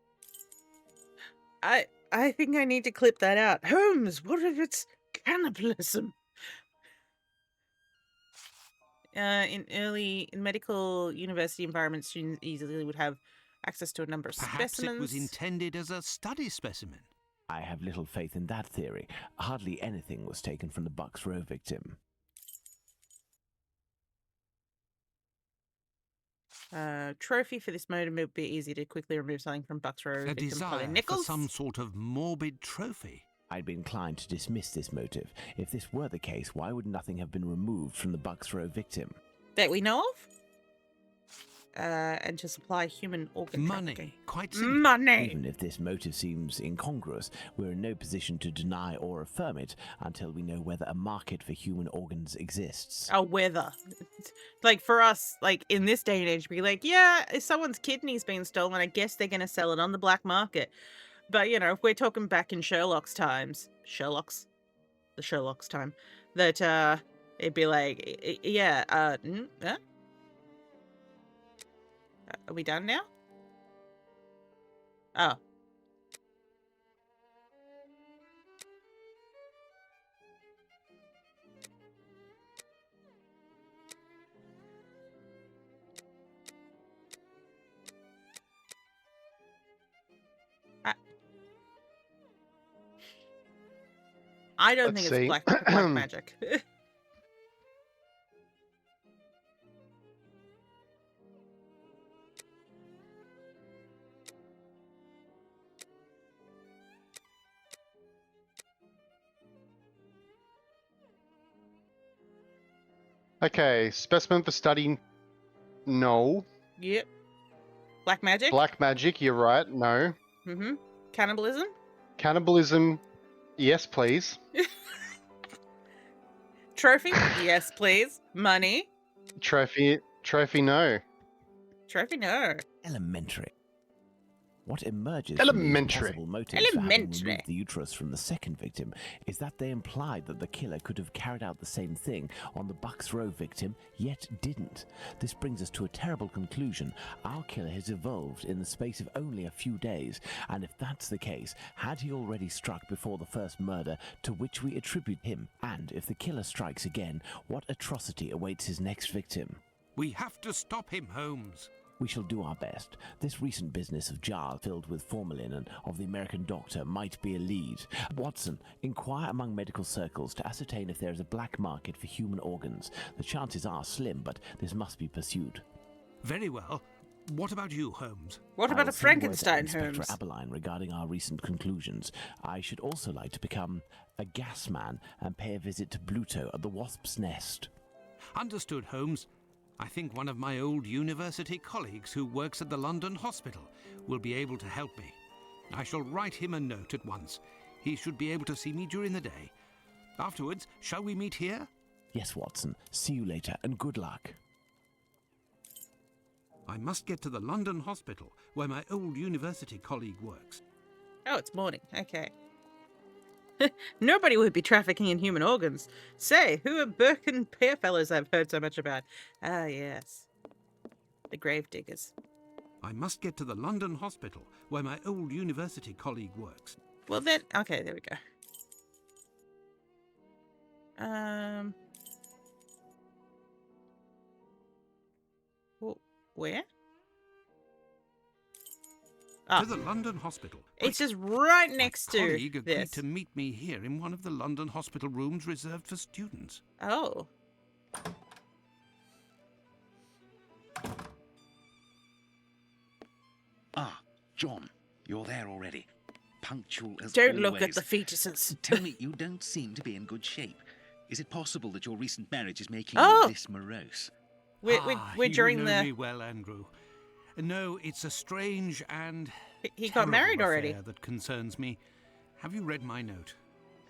I think I need to clip that out. Holmes, what if it's cannibalism? In medical university environments, students easily would have access to a number of Perhaps specimens. it was intended as a study specimen. I have little faith in that theory. Hardly anything was taken from the Bucks Row victim. Trophy for this motive would be easy to quickly remove something from Bucks Row. A victim desire Colin for Nichols. some sort of morbid trophy. I'd be inclined to dismiss this motive. If this were the case, why would nothing have been removed from the Bucks Row victim? That we know of? And to supply human organ trafficking. Money, quite simply. Money! Even if this motive seems incongruous, we're in no position to deny or affirm it until we know whether a market for human organs exists. Oh, whether. Like, for us, like, in this day and age, be like, yeah, if someone's kidney's been stolen, I guess they're going to sell it on the black market. But, you know, if we're talking back in Sherlock's times, the Sherlock's time, that, it'd be like, yeah, huh? Are we done now? Oh. I don't Let's think see. it's black magic. Okay, specimen for study. No. Yep. Black magic? Black magic, you're right. No. Mm-hmm. Cannibalism? Cannibalism. Yes, please. Trophy? Yes, please. Money? Trophy, no. Trophy, no. Elementary. What emerges Elementary. from these possible motives for having Elementary. removed the uterus from the second victim is that they implied that the killer could have carried out the same thing on the Bucks Row victim, yet didn't. This brings us to a terrible conclusion. Our killer has evolved in the space of only a few days, and if that's the case, had he already struck before the first murder to which we attribute him? And if the killer strikes again, what atrocity awaits his next victim? We have to stop him, Holmes. We shall do our best. This recent business of jars filled with formalin and of the American doctor might be a lead. Watson, inquire among medical circles to ascertain if there is a black market for human organs. The chances are slim, but this must be pursued. Very well. What about you, Holmes? What I about will a send word to Frankenstein, Inspector Holmes? Aberline regarding our recent conclusions. I should also like to become a gas man and pay a visit to Bluto at the Wasp's Nest. Understood, Holmes. I think one of my old university colleagues who works at the London hospital will be able to help me. I shall write him a note at once. He should be able to see me during the day. Afterwards, shall we meet here? Yes, Watson. See you later, and good luck. I must get to the London hospital, where my old university colleague works. Oh, it's morning. Okay. Nobody would be trafficking in human organs. Say, who are Burke and Pear fellows I've heard so much about? Ah, yes. The grave diggers. I must get to the London hospital, where my old university colleague works. Well then, okay, there we go. Where? To the London hospital. It's just right next My to colleague agreed this. to meet me here in one of the London hospital rooms reserved for students. Oh. Ah, John, you're there already. Punctual as Don't always. look at the fetuses. Tell me, you don't seem to be in good shape. Is it possible that your recent marriage is making Oh! you this morose? We're during you know the... me well, Andrew. No, it's a strange and He got married terrible already. affair that concerns me. Have you read my note?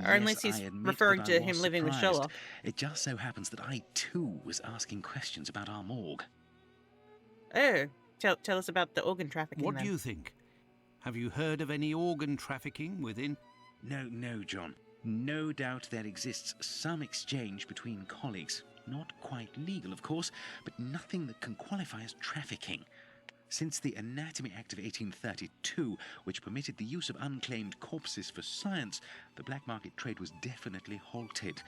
Or unless he's I admit referring that to I was him living with surprised. Sherlock. It just so happens that I too was asking questions about our morgue. Oh, tell us about the organ trafficking What then. do you think? Have you heard of any organ trafficking within... No, John. No doubt there exists some exchange between colleagues. Not quite legal, of course, but nothing that can qualify as trafficking. Since the Anatomy Act of 1832, which permitted the use of unclaimed corpses for science, the black market trade was definitely halted.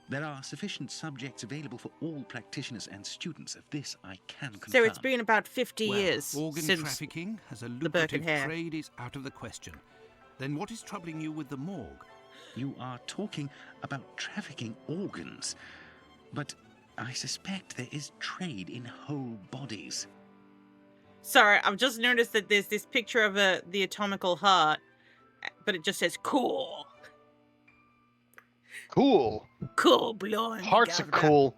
There are sufficient subjects available for all practitioners and students. Of this I can confirm. So it's been about 50 Well, years organ since trafficking as a the Burke and lucrative Hare. trade is out of the question. Then what is troubling you with the morgue? You are talking about trafficking organs, but I suspect there is trade in whole bodies. Sorry, I've just noticed that there's this picture of the atomical heart, but it just says cool. Cool. Cool, blowing. Hearts are cool.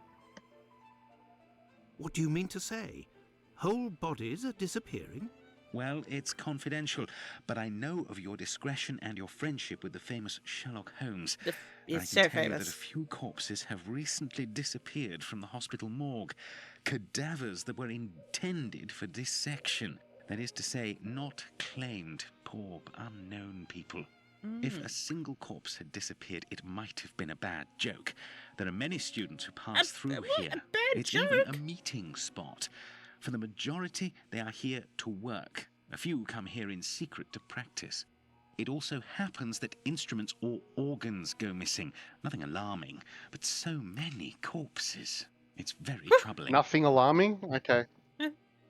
What do you mean to say? Whole bodies are disappearing? Well, it's confidential, but I know of your discretion and your friendship with the famous Sherlock Holmes. He's I so can tell you that famous. a few corpses have recently disappeared from the hospital morgue. Cadavers that were intended for dissection. That is to say, not claimed. Poor, unknown people. If a single corpse had disappeared, it might have been a bad joke. There are many students who pass through here. It's even a meeting spot. For the majority, they are here to work. A few come here in secret to practice. It also happens that instruments or organs go missing. Nothing alarming, but so many corpses. It's very troubling. Nothing alarming? Okay.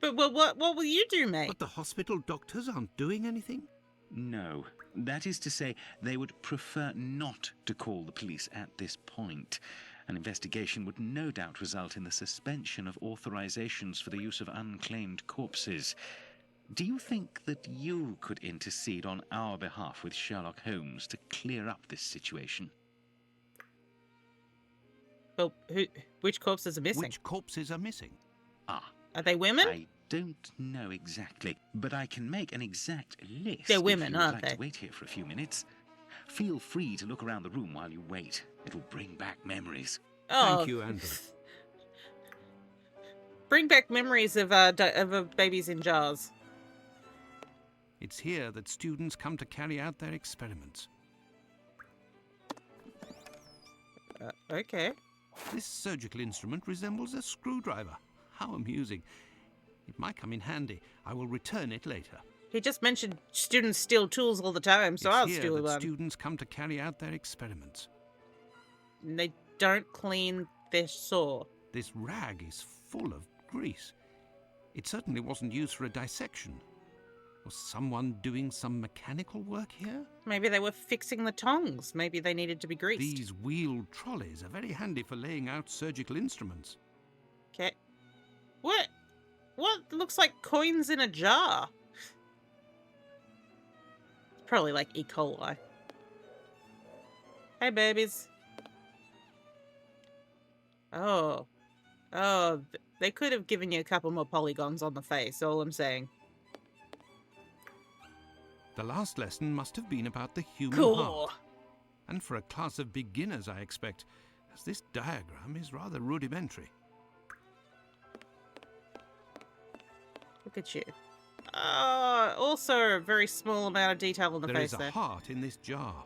But what will you do, mate? But the hospital doctors aren't doing anything? No. That is to say, they would prefer not to call the police at this point. An investigation would no doubt result in the suspension of authorizations for the use of unclaimed corpses. Do you think that you could intercede on our behalf with Sherlock Holmes to clear up this situation? Well, which corpses are missing? Which corpses are missing? Are they women? I don't know exactly, but I can make an exact list. They're women, if you would aren't like they? to wait here for a few minutes. Feel free to look around the room while you wait. It'll bring back memories. Oh. Thank you, Andrew. Bring back memories of babies in jars. It's here that students come to carry out their experiments. Okay. This surgical instrument resembles a screwdriver. How amusing. It might come in handy. I will return it later. He just mentioned students steal tools all the time, so It's I'll here steal that one. students come to carry out their experiments. And they don't clean their saw. This rag is full of grease. It certainly wasn't used for a dissection. Was someone doing some mechanical work here? Maybe they were fixing the tongs. Maybe they needed to be greased. These wheeled trolleys are very handy for laying out surgical instruments. Okay. What looks like coins in a jar? Probably like E. coli. Hey, babies. Oh. They could have given you a couple more polygons on the face, all I'm saying. The last lesson must have been about the human Cool. heart. And for a class of beginners, I expect, as this diagram is rather rudimentary. Look at you. Also a very small amount of detail on the There face is a there. heart in this jar.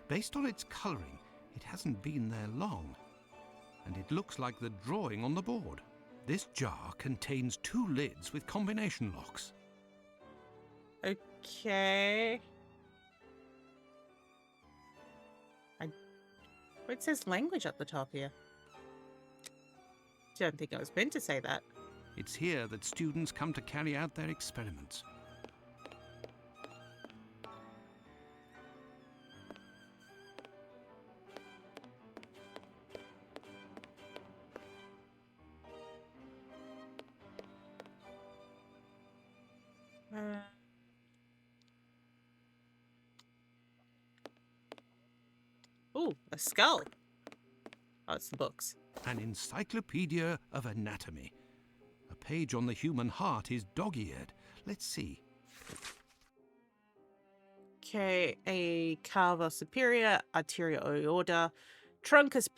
Based on its colouring, it hasn't been there long. And it looks like the drawing on the board. This jar contains 2 lids with combination locks. Okay. It says language at the top here. Don't think I was meant to say that. It's here that students come to carry out their experiments. Ooh, a skull. Oh, it's the books. An encyclopedia of anatomy. A page on the human heart is dog-eared. Let's see. Okay, a cava superior, arteria aorta, truncus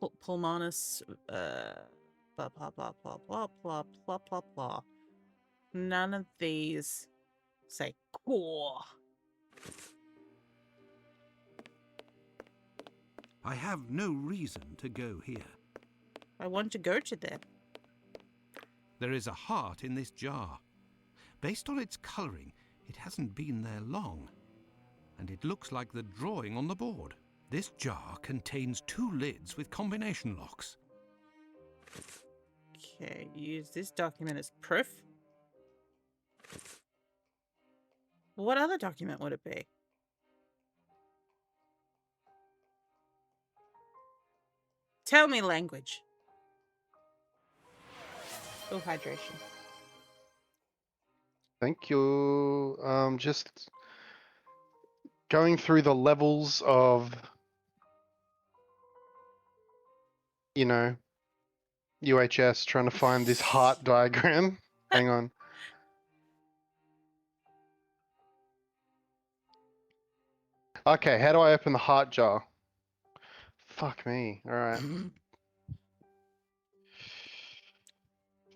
pulmonis, blah, blah, blah, blah, blah, blah, blah, blah, blah. None of these say core. I have no reason to go here. I want to go to there. There is a heart in this jar. Based on its colouring, it hasn't been there long. And it looks like the drawing on the board. This jar contains 2 lids with combination locks. Okay, use this document as proof. What other document would it be? Tell me language. Oh, hydration. Thank you. Just going through the levels of, you know, UHS, trying to find this heart diagram. Hang on. Okay, how do I open the heart jar? Fuck me. All right.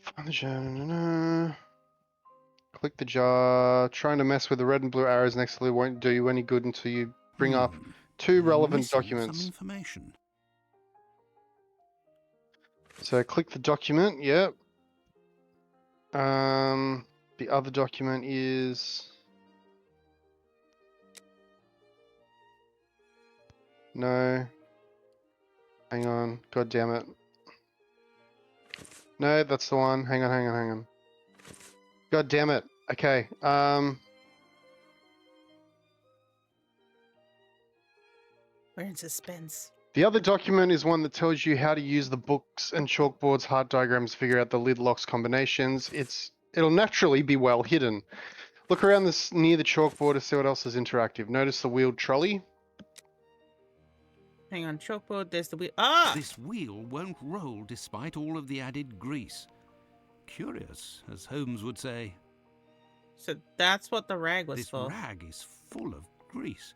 Find the jar. Click the jar. Trying to mess with the red and blue arrows next to it won't do you any good until you bring up 2 I'm relevant missing documents. Some information. So click the document. Yep. The other document is no. Hang on. God damn it. No, that's the one. Hang on. God damn it. Okay. We're in suspense. The other document is one that tells you how to use the books and chalkboards, heart diagrams, figure out the lid locks combinations. It'll naturally be well hidden. Look around this near the chalkboard to see what else is interactive. Notice the wheeled trolley. Hang on, chalkboard, there's the wheel. Ah! This wheel won't roll despite all of the added grease. Curious, as Holmes would say. So that's what the rag was This for. rag is full of grease.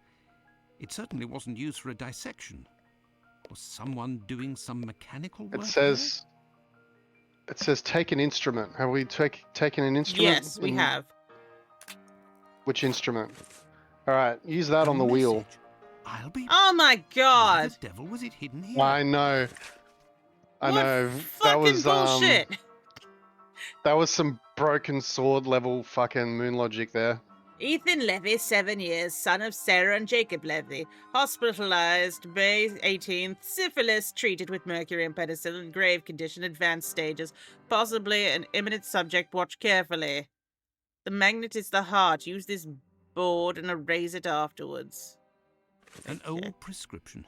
It certainly wasn't used for a dissection. Was someone doing some mechanical work? It says take an instrument. Have we taken an instrument? Yes, we have. Which instrument? All right, use that on the wheel. I'll be. Oh my god! Why the devil was it hidden here? I know. I What know. fucking bullshit! That was some broken sword level fucking moon logic there. Ethan Levy, 7 years, son of Sarah and Jacob Levy, hospitalized May 18th, syphilis, treated with mercury and penicillin, grave condition, advanced stages, possibly an imminent subject, watch carefully. The magnet is the heart, use this board and erase it afterwards. An old prescription.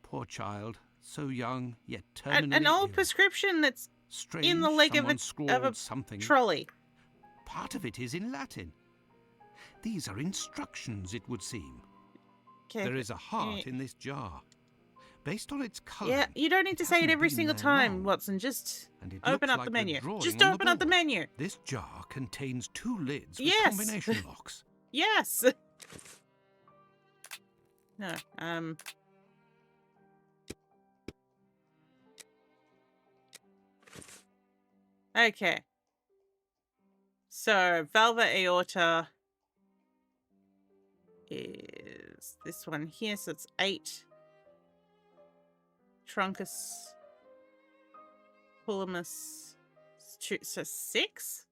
Poor child, so young, yet terminally An old ill. prescription that's Strange, in the leg of someone a scrawled something. trolley. Part of it is in Latin. These are instructions, it would seem. Okay. There is a heart in this jar. Based on its colour. Yeah, you don't need to say it hasn't every been single there time, long. Watson. Just And it open looks up like the menu. drawing Just on the open up the board. menu. This jar contains 2 lids with Yes. combination locks. Yes. No. Okay. So, valva aorta is this one here, so it's 8. Truncus, pullamus, so 6?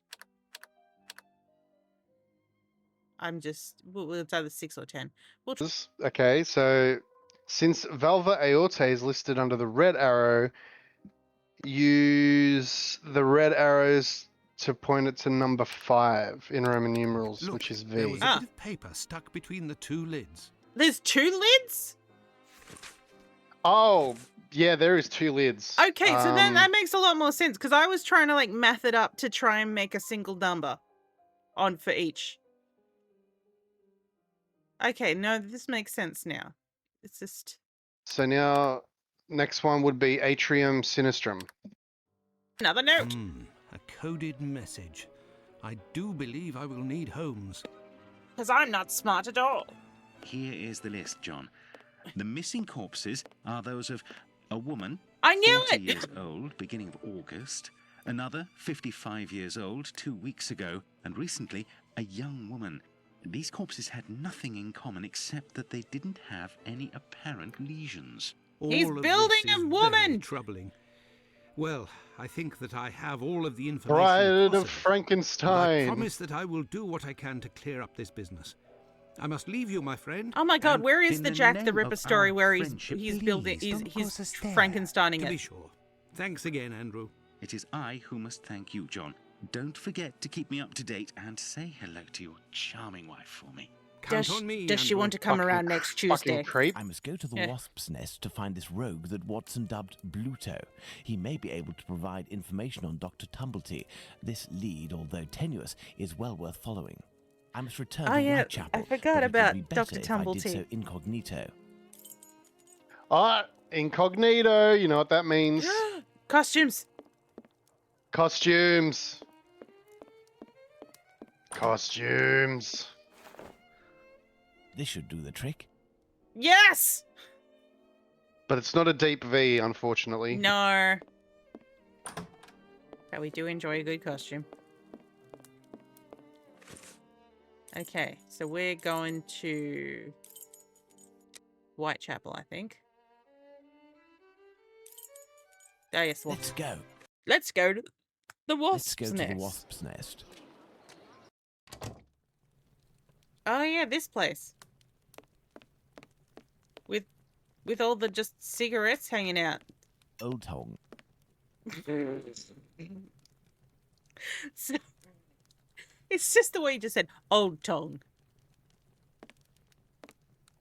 Well, it's either 6 or 10. We'll Okay, so since valva aorta is listed under the red arrow, use the red arrows to point it to number 5 in Roman numerals, Look, which is there V. was a bit of paper stuck between the 2 lids. There's 2 lids? Oh, yeah, there is 2 lids. Okay, so then that makes a lot more sense, because I was trying to like math it up to try and make a single number on for each. Okay, no, this makes sense now. It's just... So now, next one would be atrium sinistrum. Another note. A coded message. I do believe I will need Holmes. Because I'm not smart at all. Here is the list, John. The missing corpses are those of a woman, I knew 40 it! years old, beginning of August, another 55 years old 2 weeks ago, and recently a young woman. These corpses had nothing in common except that they didn't have any apparent lesions. He's All of building this a is woman! very troubling. Well, I think that I have all of the information Bride possible. of Frankenstein. And I promise that I will do what I can to clear up this business. I must leave you, my friend. Oh my god, and where is in the Jack the name Ripper of story our where he's friendship, building, please don't he's cause a stare. Frankensteining To be it? sure. Thanks again, Andrew. It is I who must thank you, John. Don't forget to keep me up to date and say hello to your charming wife for me. Count on me, Does she Andrew. want to come around next Tuesday? I must go to the wasp's nest to find this rogue that Watson dubbed Bluto. He may be able to provide information on Dr. Tumblety. This lead, although tenuous, is well worth following. I must return to Whitechapel. I forgot but it about would be better Dr. if I did Tumblety. so incognito. Incognito, you know what that means. Costumes. Costumes. Costumes. This should do the trick. Yes! But it's not a deep V, unfortunately. No. But we do enjoy a good costume. Okay, so we're going to Whitechapel, I think. Oh, yes, Let's go. Let's go to the wasp's Let's go nest. to the wasp's nest. Oh yeah, this place. With all the just cigarettes hanging out. Old Tong. So, it's just the way you just said, Old Tong.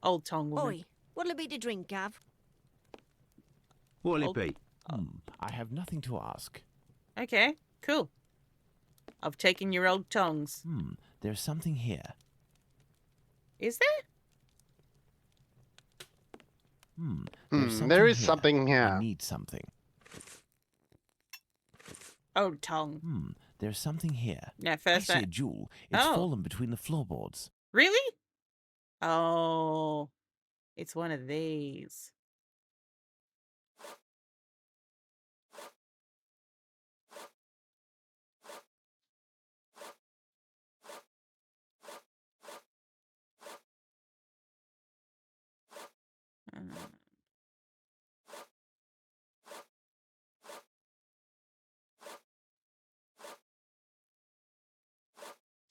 Old Tong woman. Oi, what'll it be to drink, Gav? What'll it be? I have nothing to ask. Okay, cool. I've taken your old tongs. There's something here. Is there? There is something here. I need something. Old tongue. There's something here. No, first I see a jewel. It's fallen between the floorboards. Really? Oh, it's one of these.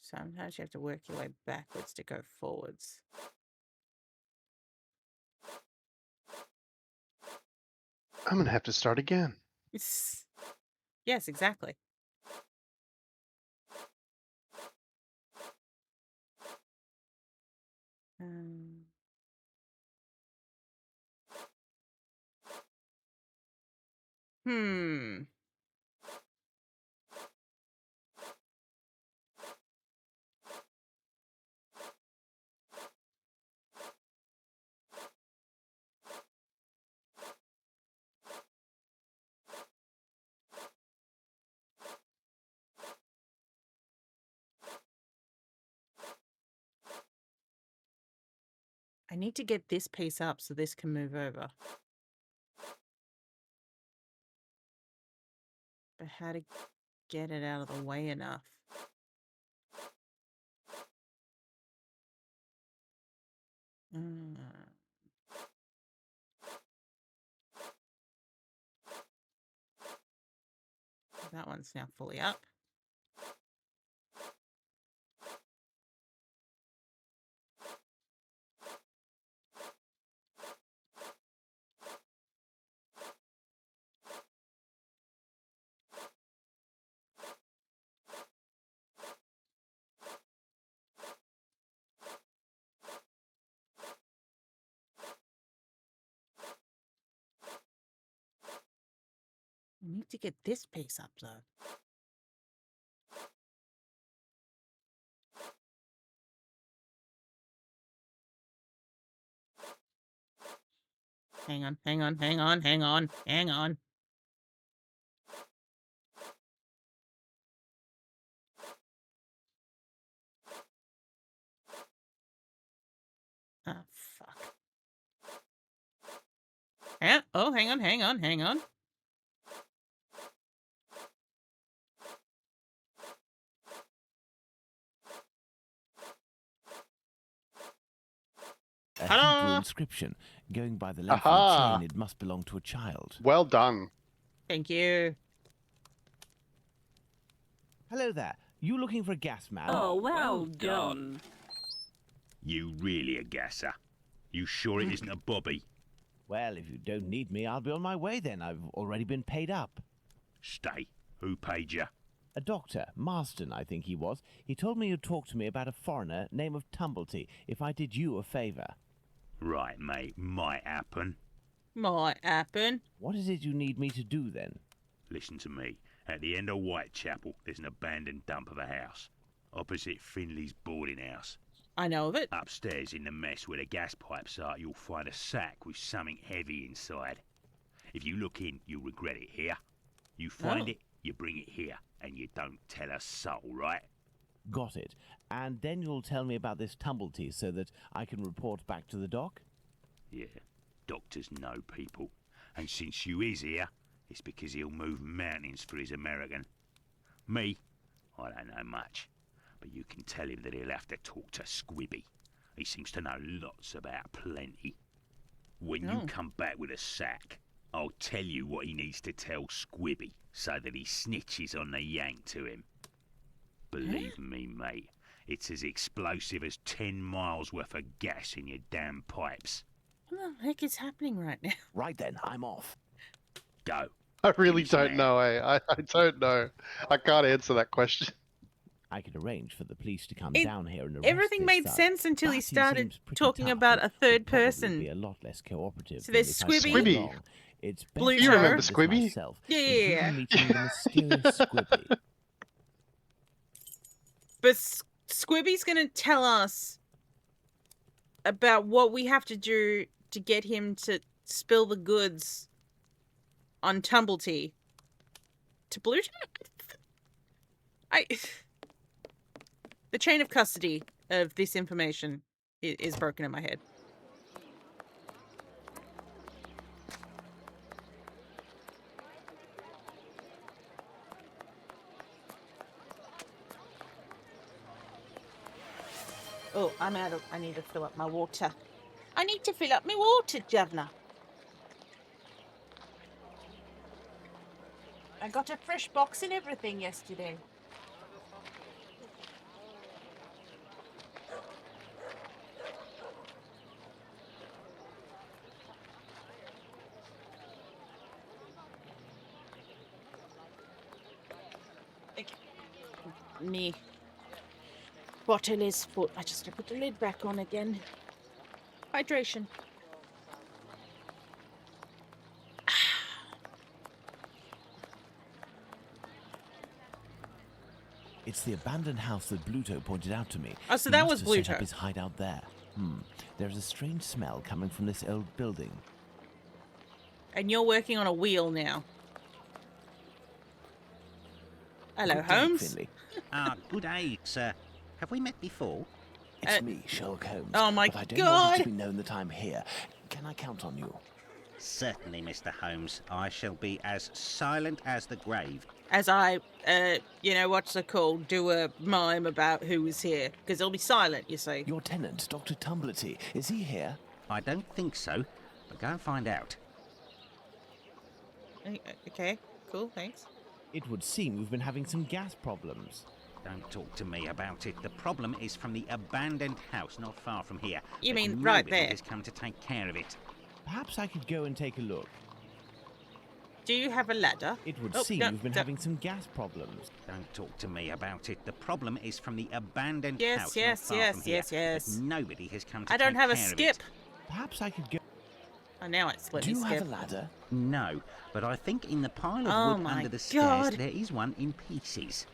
Sometimes you have to work your way backwards to go forwards. I'm gonna have to start again. Yes, exactly. Hmm. I need to get this piece up so this can move over. But how to get it out of the way enough? Mm. That one's now fully up. I need to get this piece up, though. Hang on, hang on, hang on, hang on, hang on. Oh, fuck. Yeah. Oh, hang on, hang on, hang on. A Ta-da! Hebrew inscription. Going by the length of the Aha! chain, it must belong to a child. Well done. Thank you. Hello there. You looking for a gas man? Oh, well done. You really a gasser? You sure it isn't a bobby? Well, if you don't need me, I'll be on my way then. I've already been paid up. Stay. Who paid you? A doctor, Marston, I think he was. He told me you'd talk to me about a foreigner, name of Tumblety, if I did you a favour. Right, mate. Might happen. Might happen. What is it you need me to do then? Listen to me. At the end of Whitechapel, there's an abandoned dump of a house. Opposite Finley's boarding house. I know of it. Upstairs in the mess where the gas pipes are, you'll find a sack with something heavy inside. If you look in, you'll regret it here. You find it, you bring it here, and you don't tell a soul, right? Got it. And then you'll tell me about this Tumblety so that I can report back to the doc? Yeah, doctors know people. And since you is here, it's because he'll move mountains for his American. Me, I don't know much. But you can tell him that he'll have to talk to Squibby. He seems to know lots about plenty. When you come back with a sack, I'll tell you what he needs to tell Squibby so that he snitches on the yank to him. Believe me, mate, it's as explosive as 10 miles worth of gas in your damn pipes. What the heck is happening right now? Right then, I'm off. Go. I really don't know, I don't know. I can't answer that question. I could arrange for the police to come It- down here and arrest Everything this made thug, sense until but he started seems pretty talking tough about and a third would probably person. Be a lot less cooperative. So there's than if I stayed Squibby. along. It's best Blue I You remember handle this Squibby? myself, Yeah. including meeting the mysterious Squibby. But Squibby's going to tell us about what we have to do to get him to spill the goods on Tumblety to Bluto. The chain of custody of this information is broken in my head. Oh, I'm out of... I need to fill up my water. I need to fill up my water, Javna. I got a fresh box and everything yesterday. Me bottle is full. I just have to put the lid back on again. Hydration. It's the abandoned house that Bluto pointed out to me. Oh, so He that must was have set up Bluto. his hideout there. There's a strange smell coming from this old building. And you're working on a wheel now. Hello, Good day, Holmes. Finley. Good day, sir. Have we met before? It's me, Sherlock Holmes. Oh my but I don't want it God. to be known that I'm here. Can I count on you? Certainly, Mr. Holmes. I shall be as silent as the grave. As I, what's it called? Do a mime about who is here. Because it'll be silent, you see. Your tenant, Dr. Tumblety, is he here? I don't think so, but go and find out. Okay, cool, thanks. It would seem we've been having some gas problems. Don't talk to me about it. The problem is from the abandoned house not far from here. You But mean right nobody there? has come to take care of it. Perhaps I could go and take a look. Do you have a ladder? It would Oh, seem no, we've been no. having some gas problems. Don't talk to me about it. The problem is from the abandoned Yes, house yes, not far yes, from here. yes, yes. But nobody has come to I don't take have a care of skip. it. Perhaps I could go. Oh, now it's let Do me you skip. have a ladder? No, but I think in the pile of Oh wood my under the God. stairs there is one in pieces.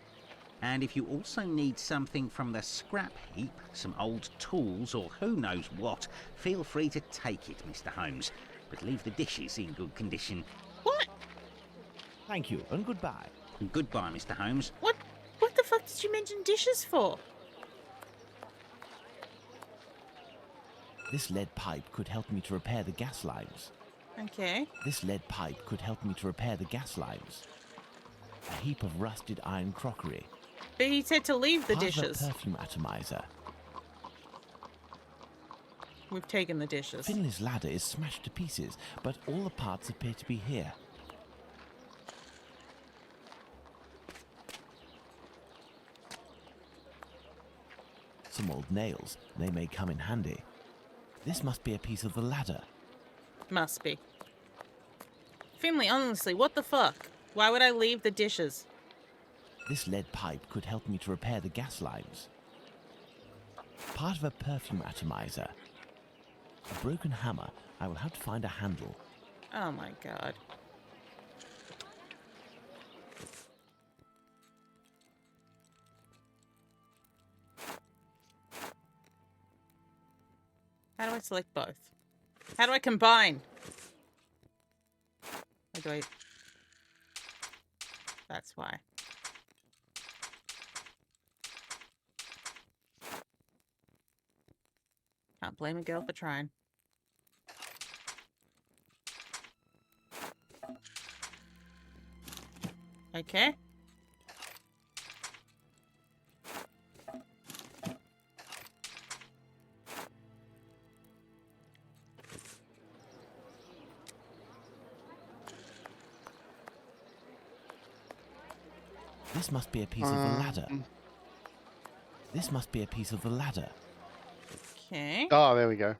And if you also need something from the scrap heap, some old tools or who knows what, feel free to take it, Mr. Holmes. But leave the dishes in good condition. What? Thank you, and goodbye. Goodbye, Mr. Holmes. What the fuck did you mention dishes for? This lead pipe could help me to repair the gas lines. Okay. This lead pipe could help me to repair the gas lines. A heap of rusted iron crockery. But he said to leave the Part of dishes. a perfume atomizer. We've taken the dishes. Finley's ladder is smashed to pieces, but all the parts appear to be here. Some old nails. They may come in handy. This must be a piece of the ladder. Must be. Finley, honestly, what the fuck? Why would I leave the dishes? This lead pipe could help me to repair the gas lines. Part of a perfume atomizer. A broken hammer. I will have to find a handle. Oh my god. How do I select both? How do I combine? How do I... That's why. Can't blame a girl for trying. Okay. This must be a piece of the ladder. This must be a piece of the ladder. Okay. Oh, there we go.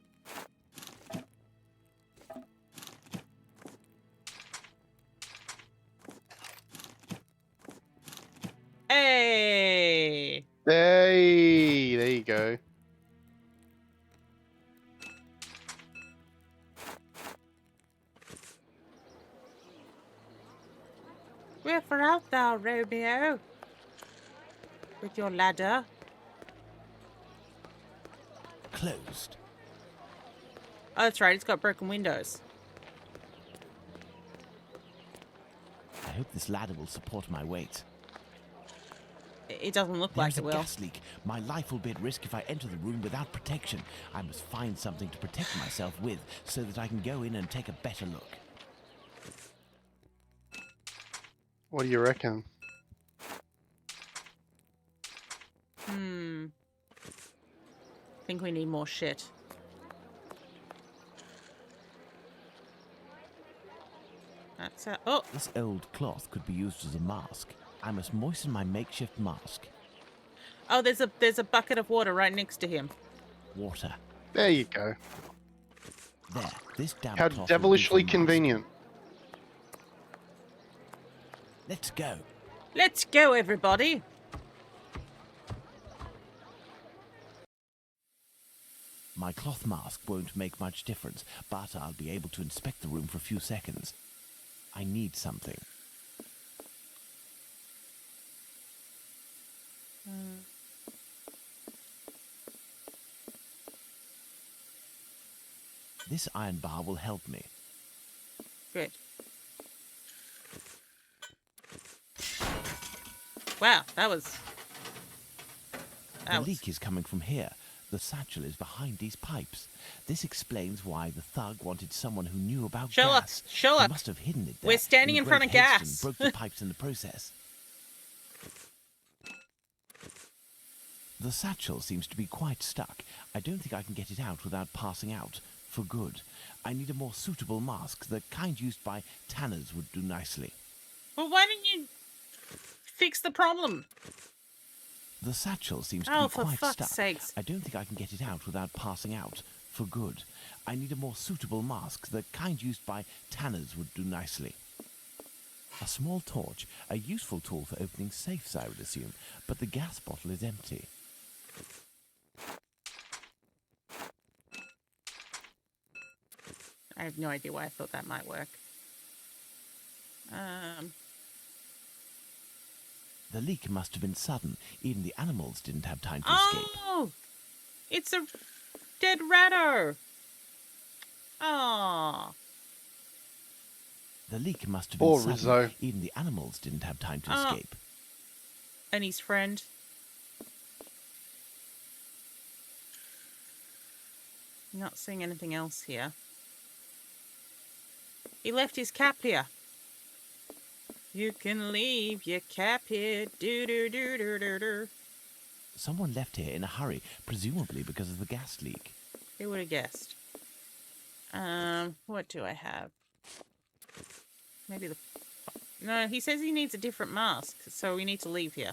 Hey! Hey, there you go. Wherefore art thou, Romeo? With your ladder? Closed. Oh, that's right, it's got broken windows. I hope this ladder will support my weight. It doesn't look like There's it a will. gas leak. My life will be at risk if I enter the room without protection. I must find something to protect myself with so that I can go in and take a better look. What do you reckon? Think we need more shit. That's a... Oh! This old cloth could be used as a mask. I must moisten my makeshift mask. Oh, there's a bucket of water right next to him. Water. There you go. There. This damn How cloth will do devilishly for mask. convenient. Let's go. Let's go, everybody! My cloth mask won't make much difference, but I'll be able to inspect the room for a few seconds. I need something. This iron bar will help me. Good. Wow, that was... The leak is coming from here. The satchel is behind these pipes. This explains why the thug wanted someone who knew about Sherlock, gas. Sherlock, He must have hidden it there. we're standing in front great of haste gas. and broke the pipes in the process. The satchel seems to be quite stuck. I don't think I can get it out without passing out. For good. I need a more suitable mask. The kind used by tanners would do nicely. Well, why didn't you fix the problem? The satchel seems to Oh, be for quite fuck's stuck. sakes. I don't think I can get it out without passing out. For good. I need a more suitable mask. The kind used by tanners would do nicely. A small torch. A useful tool for opening safes, I would assume. But the gas bottle is empty. I have no idea why I thought that might work. The leak must have been sudden. Even the animals didn't have time to escape. Oh! It's a dead ratto! Oh. The leak must have been Poor sudden. Rizzo. Even the animals didn't have time to Oh. escape. And his friend. Not seeing anything else here. He left his cap here. You can leave your cap here. Do-do-do-do-do-do. Someone left here in a hurry, presumably because of the gas leak. Who would have guessed? What do I have? Maybe the... No, he says he needs a different mask, so we need to leave here.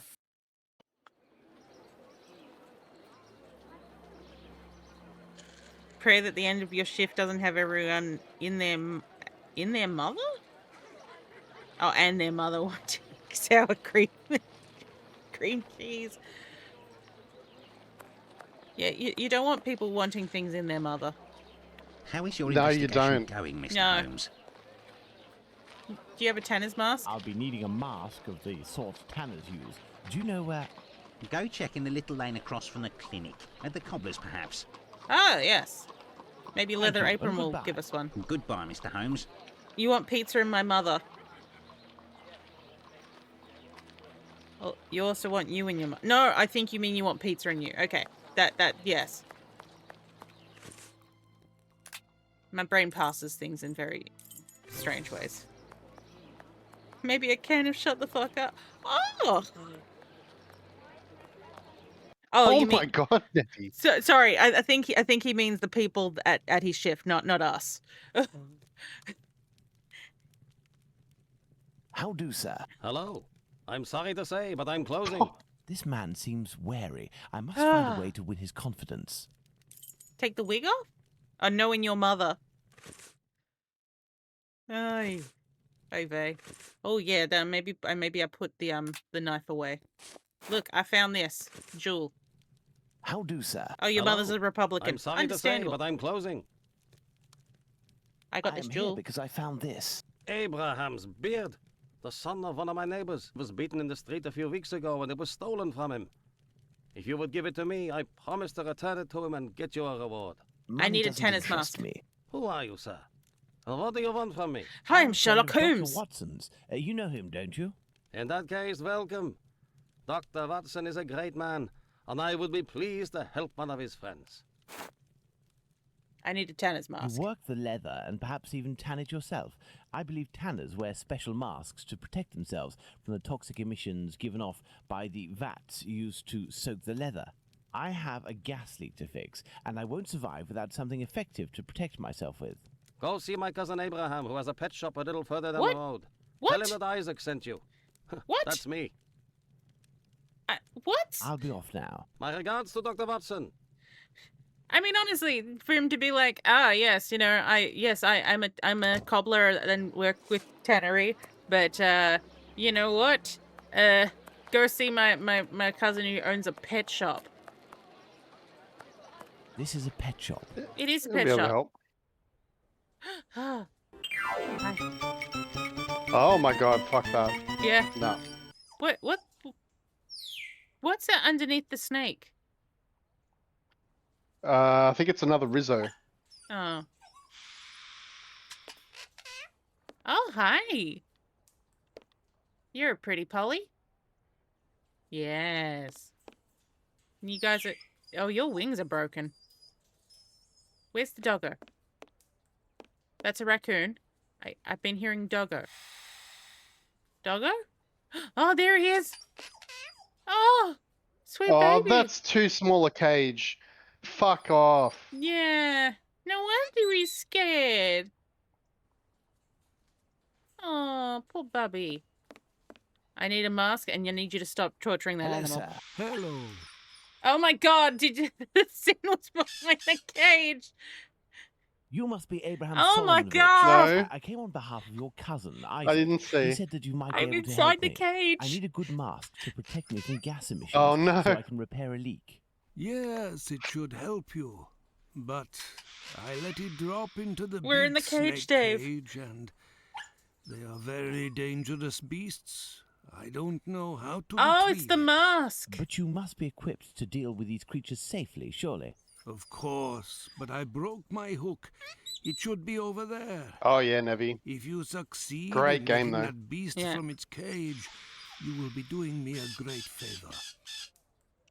Pray that the end of your shift doesn't have everyone in their mother? Oh, and their mother wanting sour cream. Cream cheese. Yeah, you don't want people wanting things in their mother. How is your No, you investigation don't. going, Mr. No. Holmes? Do you have a tanner's mask? I'll be needing a mask of the sort tanners use. Do you know where... Go check in the little lane across from the clinic. At the cobbler's, perhaps. Ah, yes. Maybe Thank Leather you. Apron will Goodbye. give us one. Goodbye, Mr. Holmes. You want pizza and my mother. Oh, you also want you and your mother. No, I think you mean you want pizza and you. Okay. Yes. My brain passes things in very strange ways. Maybe a can of shut the fuck up. Oh! Oh, you my mean... god, Debbie. So, sorry, I think he means the people at his shift, not us. How do, sir? Hello. I'm sorry to say, but I'm closing. This man seems wary. I must find a way to win his confidence. Take the wig off? Oh, knowing your mother. Ay. Ay vey. Oh yeah, then maybe I put the knife away. Look, I found this jewel. How do, sir? Oh, your Hello? mother's a Republican. I'm sorry to say, Understandable. but I'm closing. I got this am jewel. here because I found this. Abraham's beard. The son of one of my neighbors was beaten in the street a few weeks ago and it was stolen from him. If you would give it to me, I promise to return it to him and get you a reward. I need a tennis mask. Who are you, sir? And what do you want from me? Hi, I'm Sherlock Dr. Holmes. Watson's. You know him, don't you? In that case, welcome. Dr. Watson is a great man, and I would be pleased to help one of his friends. I need a tanner's mask. You work the leather and perhaps even tan it yourself. I believe tanners wear special masks to protect themselves from the toxic emissions given off by the vats used to soak the leather. I have a gas leak to fix, and I won't survive without something effective to protect myself with. Go see my cousin Abraham, who has a pet shop a little further down What? the road. What? Tell him that Isaac sent you. What? That's me. What? I'll be off now. My regards to Dr. Watson. I mean, honestly, for him to be like, yes, you know, I'm a cobbler and work with tannery, but you know what? Go see my cousin who owns a pet shop. This is a pet shop. It is a He'll pet be able to shop. help. Hi. Oh my god, fuck that. Yeah. No. What's that underneath the snake? I think it's another Rizzo. Oh. Oh, hi. You're a pretty Polly. Yes. You guys are... Oh, your wings are broken. Where's the doggo? That's a raccoon. I've been hearing doggo. Doggo? Oh, there he is. Oh, sweet Oh, baby. that's too small a cage. Fuck off. Yeah. No wonder he's scared. Oh, poor Bubby. I need a mask, and I need you to stop torturing that animal. Hello. Oh my God! Did you? The sin was behind the cage. You must be Abraham Oh my Solomonovich. God! No. I came on behalf of your cousin, Isaac. I didn't He see. said that you might be I'm able to inside help the me. cage. I need a good mask to protect me from gas emissions. Oh, no. So I can repair a leak. Yes, it should help you. But I let it drop into the We're big in the cage, snake Dave. cage, and they are very dangerous beasts. I don't know how to Oh, retrieve it's the it. mask. But you must be equipped to deal with these creatures safely, surely. Of course, but I broke my hook. It should be over there. Oh yeah, Nevi. If you succeed Great in game, getting though. that beast Yeah. from its cage, you will be doing me a great favor.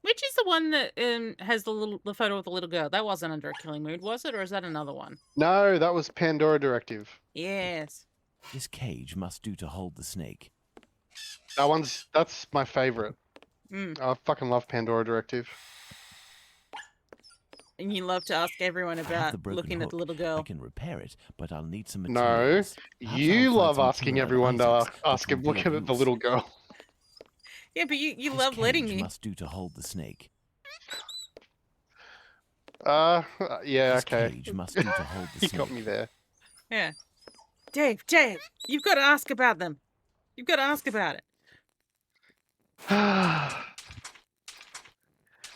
Which is the one that has the photo of the little girl? That wasn't under a killing mood, was it? Or is that another one? No, that was Pandora Directive. Yes. This cage must do to hold the snake. That's my favorite. Mm. I fucking love Pandora Directive. And you love to ask everyone I have about the broken looking hook. at the little I girl. can repair it, but I'll need some No, materials. Perhaps you I'll find love some asking material at everyone to Isaac's that ask will him be looking of at the use. little girl. Yeah, but you This love letting cage me. must do to hold the snake. Yeah, This okay. cage must do to hold the You got snake. me there. Yeah. Dave, you've got to ask about them. You've got to ask about it.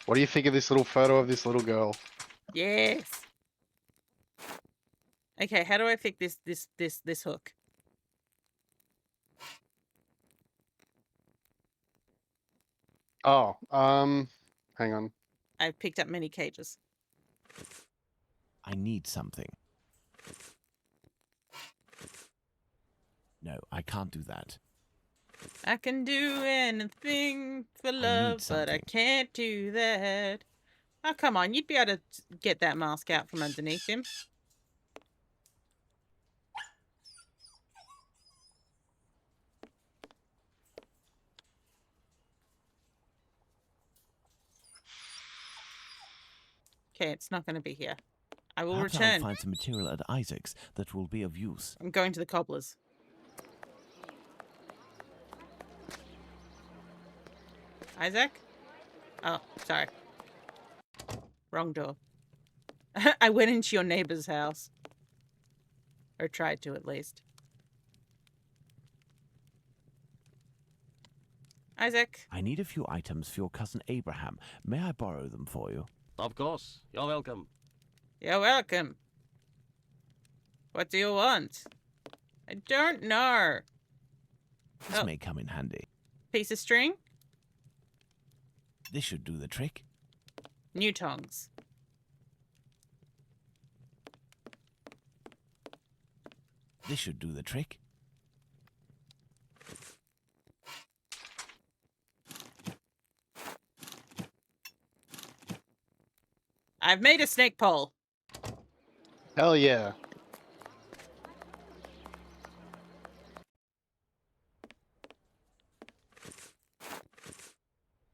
What do you think of this little photo of this little girl? Yes. Okay, how do I fix this hook? Oh, hang on. I've picked up many cages. I need something. No, I can't do that. I can do anything for need love, but I something. can't do that. Oh, come on. You'd be able to get that mask out from underneath him. Okay, it's not going to be here. I will Perhaps return. I'll find some material at Isaac's that will be of use. I'm going to the cobbler's. Isaac? Oh, sorry. Wrong door. I went into your neighbor's house. Or tried to, at least. Isaac? I need a few items for your cousin Abraham. May I borrow them for you? Of course. You're welcome. You're welcome. What do you want? I don't know. This Oh. may come in handy. Piece of string? This should do the trick. New tongs. This should do the trick. I've made a snake pole. Hell yeah.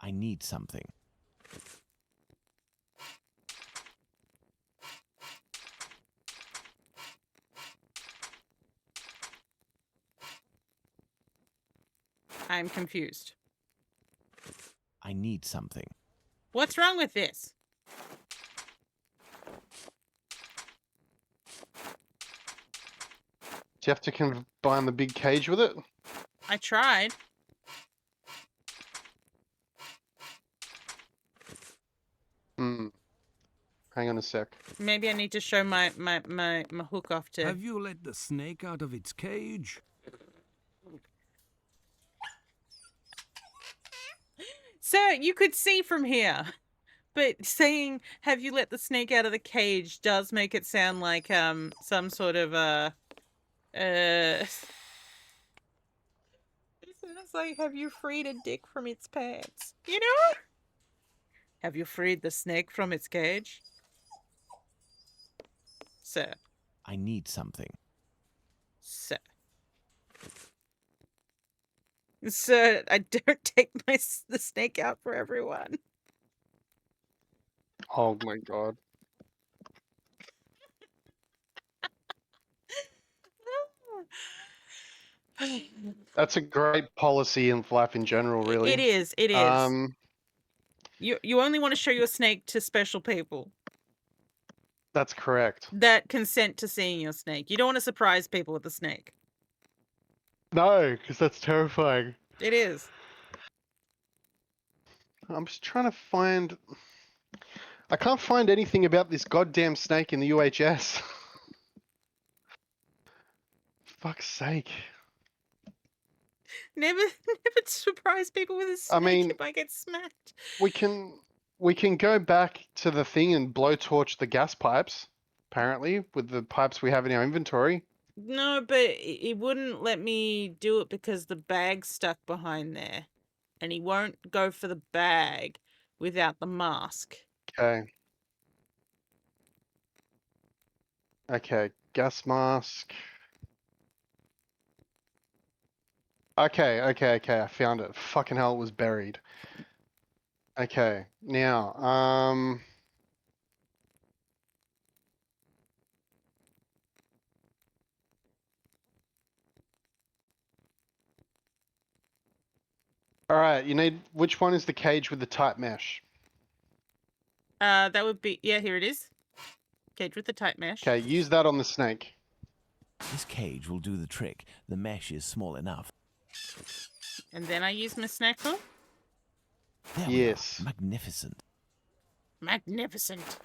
I need something. I'm confused. I need something. What's wrong with this? Do you have to combine the big cage with it? I tried. Hmm. Hang on a sec. Maybe I need to show my hook off to... Have you let the snake out of its cage? Sir, you could see from here. But saying, have you let the snake out of the cage does make it sound like, some sort of, it sounds like, have you freed a dick from its pants? You know? Have you freed the snake from its cage? Sir. I need something. Sir. Sir, I don't take the snake out for everyone. Oh my god. That's a great policy in Flap in general, really. It is. It is. You only want to show your snake to special people That's correct. that consent to seeing your snake. You don't want to surprise people with the snake. No, because that's terrifying. It is. I'm just trying to find... I can't find anything about this goddamn snake in the UHS. Fuck's sake. Never surprise people with a snake. I mean, if I get smacked. we can go back to the thing and blowtorch the gas pipes, apparently, with the pipes we have in our inventory. No, but it wouldn't let me do it because the bag's stuck behind there. And he won't go for the bag without the mask. Okay. Okay, gas mask. Okay, I found it. Fucking hell, it was buried. Okay, now, Alright, you need... Which one is the cage with the tight mesh? That would be... Yeah, here it is. Cage with the tight mesh. Okay, use that on the snake. This cage will do the trick. The mesh is small enough. And then I use my snack hook. There yes. We are. Magnificent. Magnificent.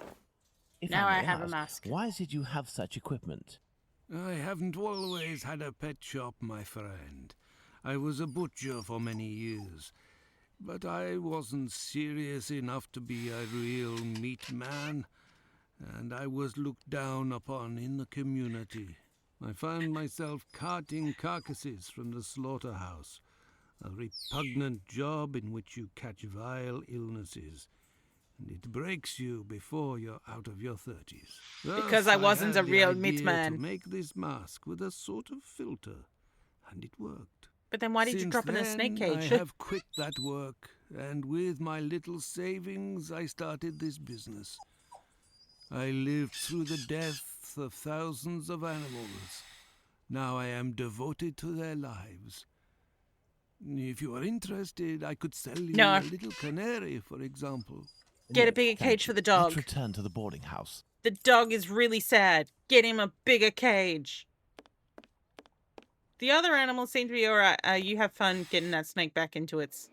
If Now I may have a ask, mask. Why is it you have such equipment? I haven't always had a pet shop, my friend. I was a butcher for many years, but I wasn't serious enough to be a real meat man, and I was looked down upon in the community. I found myself carting carcasses from the slaughterhouse, a repugnant job in which you catch vile illnesses, and it breaks you before you're out of your 30s. Because Thus, I wasn't had a the real meat idea man. to make this mask with a sort of filter, and it worked. But then why did you Since drop in a snake then, cage? I have quit that work, and with my little savings, I started this business. I lived through the death of thousands of animals. Now I am devoted to their lives. If you are interested, I could sell you No. a little canary, for example. Get a bigger Thank cage for you. the dog. Let's return to the boarding house. The dog is really sad. Get him a bigger cage. The other animals seem to be alright. You have fun getting that snake back into its...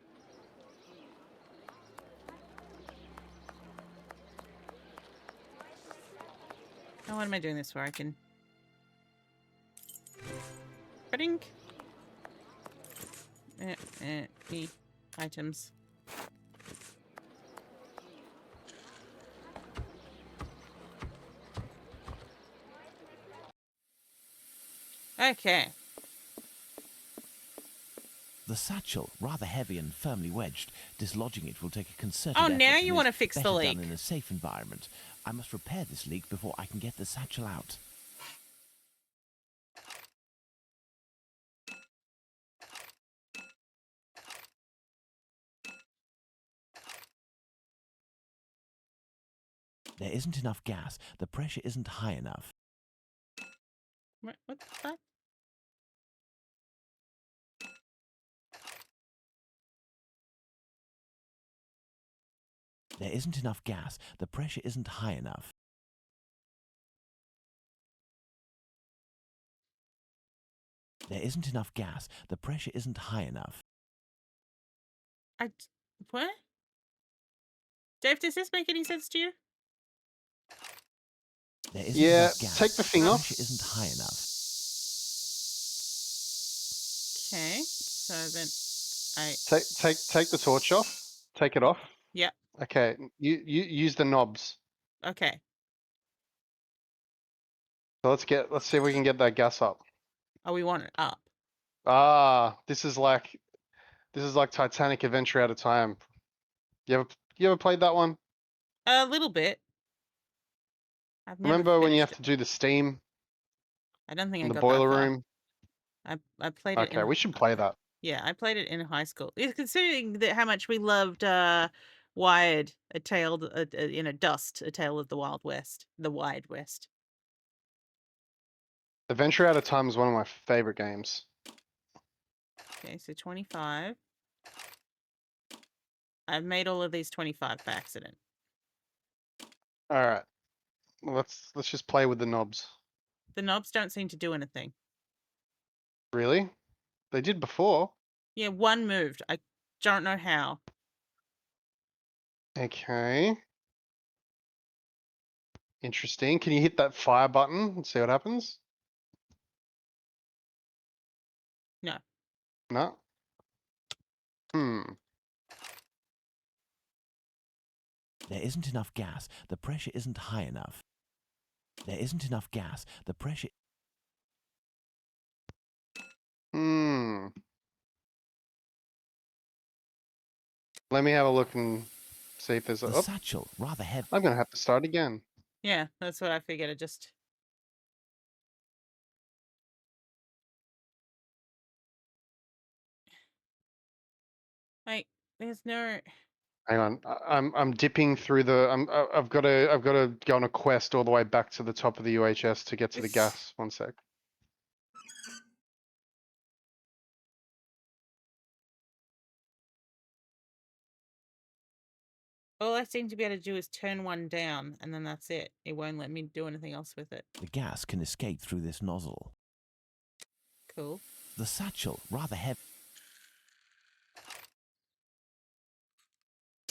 Oh, what am I doing this for? I can... Ba-dink. The items. Okay. The satchel, rather heavy and firmly wedged. Dislodging it will take a concerted Oh, effort. now and you is want to fix the better leak. done in a safe environment. I must repair this leak before I can get the satchel out. There isn't enough gas. The pressure isn't high enough. What's that? There isn't enough gas. The pressure isn't high enough. There isn't enough gas. The pressure isn't high enough. What? Dave, does this make any sense to you? There isn't Yeah, enough gas. take the thing The off. pressure isn't high enough. Okay, so then Take the torch off. Take it off. Yeah. Okay, you use the knobs. Okay. So let's see if we can get that gas up. Oh, we want it up. Ah, this is like Titanic Adventure Out of Time. You ever You ever played that one? A little bit. I've never Remember when you finished have it. to do the steam I don't think in I the got that boiler far. room? I played it Okay, in. we should play that. Yeah, I played it in high school. Considering that how much we loved Wired, A Tale, Dust, A Tale of the Wild West, the Wide West. Adventure Out of Time is one of my favorite games. Okay, so 25. I've made all of these 25 by accident. All right, let's just play with the knobs. The knobs don't seem to do anything. Really? They did before. Yeah, one moved. I don't know how. Okay. Interesting. Can you hit that fire button and see what happens? No. No. Hmm. There isn't enough gas. The pressure isn't high enough. There isn't enough gas. The pressure... Hmm. Let me have a look and see if there's a... The Oh, satchel, rather heavy. I'm gonna have to start again. Yeah, that's what I figured. I just... Like, there's no... Hang on. I'm dipping through the... I've got to go on a quest all the way back to the top of the UHS to get to the gas. One sec. All I seem to be able to do is turn one down, and then that's it. It won't let me do anything else with it. The gas can escape through this nozzle. Cool. The satchel, rather heavy.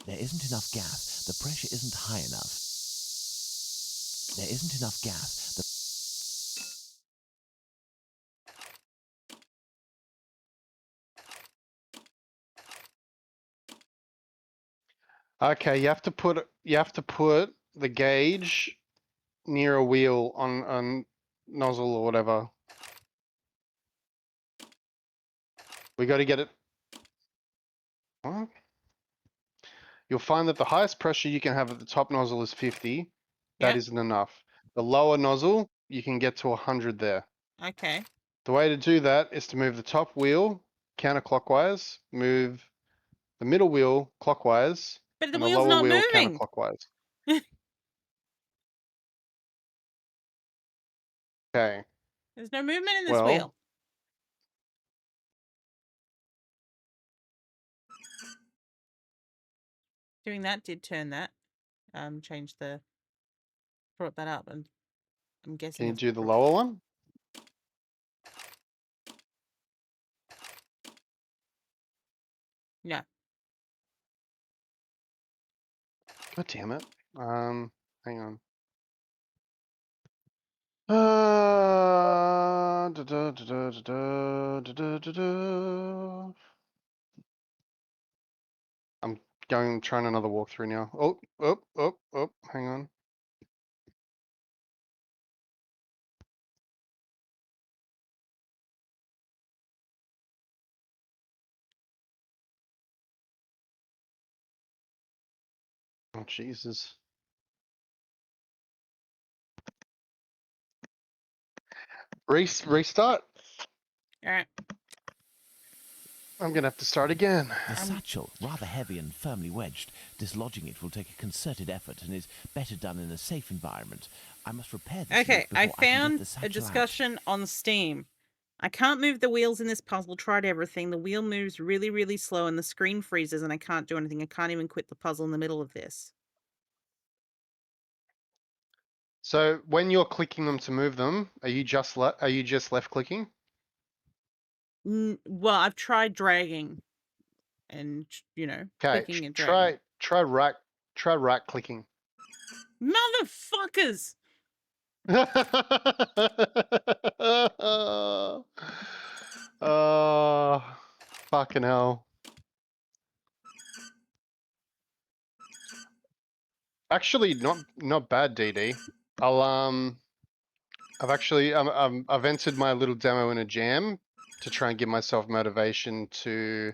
There isn't enough gas. The pressure isn't high enough. There isn't enough gas. Okay, you have to put the gauge near a wheel on nozzle or whatever. We got to get it. What? You'll find that the highest pressure you can have at the top nozzle is 50. That Yeah. isn't enough. The lower nozzle, you can get to 100 there. Okay. The way to do that is to move the top wheel counterclockwise, move the middle wheel clockwise, But the and the wheel's lower not wheel moving. counterclockwise. Okay. There's no movement in this Well, wheel. Doing that did turn that. Change the... Brought that up, and I'm guessing can you it's... do the lower one? No. God damn it. Hang on. I'm trying another walkthrough now. Oh, hang on. Oh, Jesus. Restart? Alright. I'm gonna have to start again. The satchel, rather heavy and firmly wedged. Dislodging it will take a concerted effort and is better done in a safe environment. I must repair this Okay, loop before I I can get found the a satchel out. discussion on Steam. I can't move the wheels in this puzzle. Tried everything. The wheel moves really, really slow and the screen freezes and I can't do anything. I can't even quit the puzzle in the middle of this. So when you're clicking them to move them, are you just left clicking? Well, I've tried dragging and, Okay, clicking and dragging. try right clicking. Motherfuckers! Fucking hell. Actually, not bad, DD. I've entered my little demo in a jam to try and give myself motivation to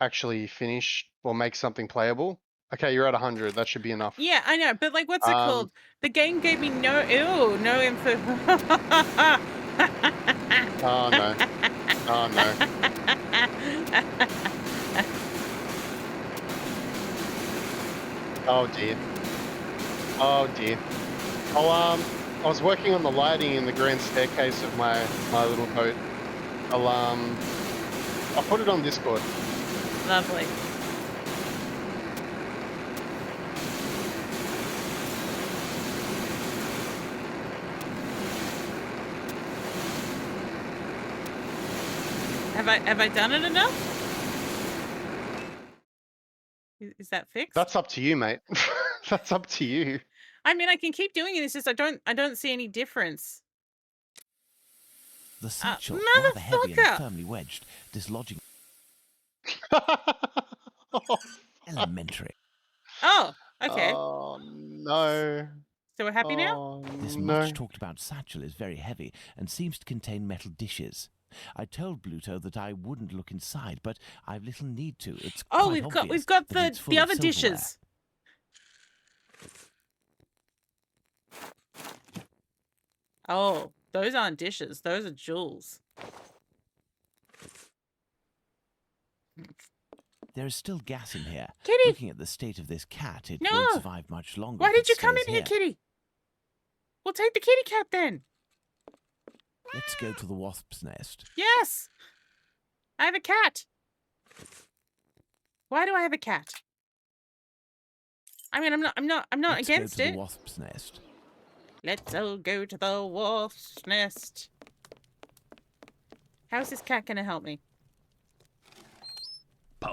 actually finish or make something playable. Okay, you're at 100. That should be enough. Yeah, I know, but like, what's it called? The game gave me no info. Oh no. Oh no. Oh dear. Oh dear. I was working on the lighting in the grand staircase of my little boat. I'll put it on Discord. Lovely. Have I done it enough? Is that fixed? That's up to you, mate. That's up to you. I mean, I can keep doing it. It's just I don't see any difference. The satchel, rather heavy and motherfucker! firmly wedged, dislodging. Elementary. Oh, okay. Oh no. So we're happy now? This no. much talked about satchel is very heavy and seems to contain metal dishes. I told Bluto that I wouldn't look inside, but I've little need to. It's Oh, quite we've got that it's full the of other silverware. dishes. Oh, those aren't dishes. Those are jewels. There is still gas in here. Kitty! Looking at the state of this cat, it No! won't survive much longer. Why if did it you come in stays here, Kitty? We'll take the kitty cat then. Let's go to the wasp's nest. Yes. I have a cat. Why do I have a cat? I mean, I'm not Let's against go to it. the wasp's nest. Let's all go to the wasp's nest. How's this cat gonna help me?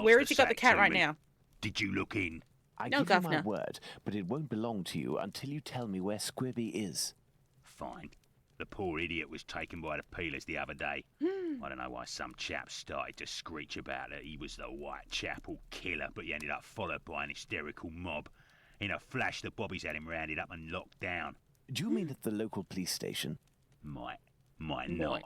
Where has he got the cat right now? Did you look in? I No, give you my Governor. word, but it won't belong to you until you tell me where Squibby is. Fine. The poor idiot was taken by the peelers the other day. I don't know why some chap started to screech about it. He was the Whitechapel killer, but he ended up followed by an hysterical mob. In a flash, the bobbies had him rounded up and locked down. Do you mean at the local police station? Might not.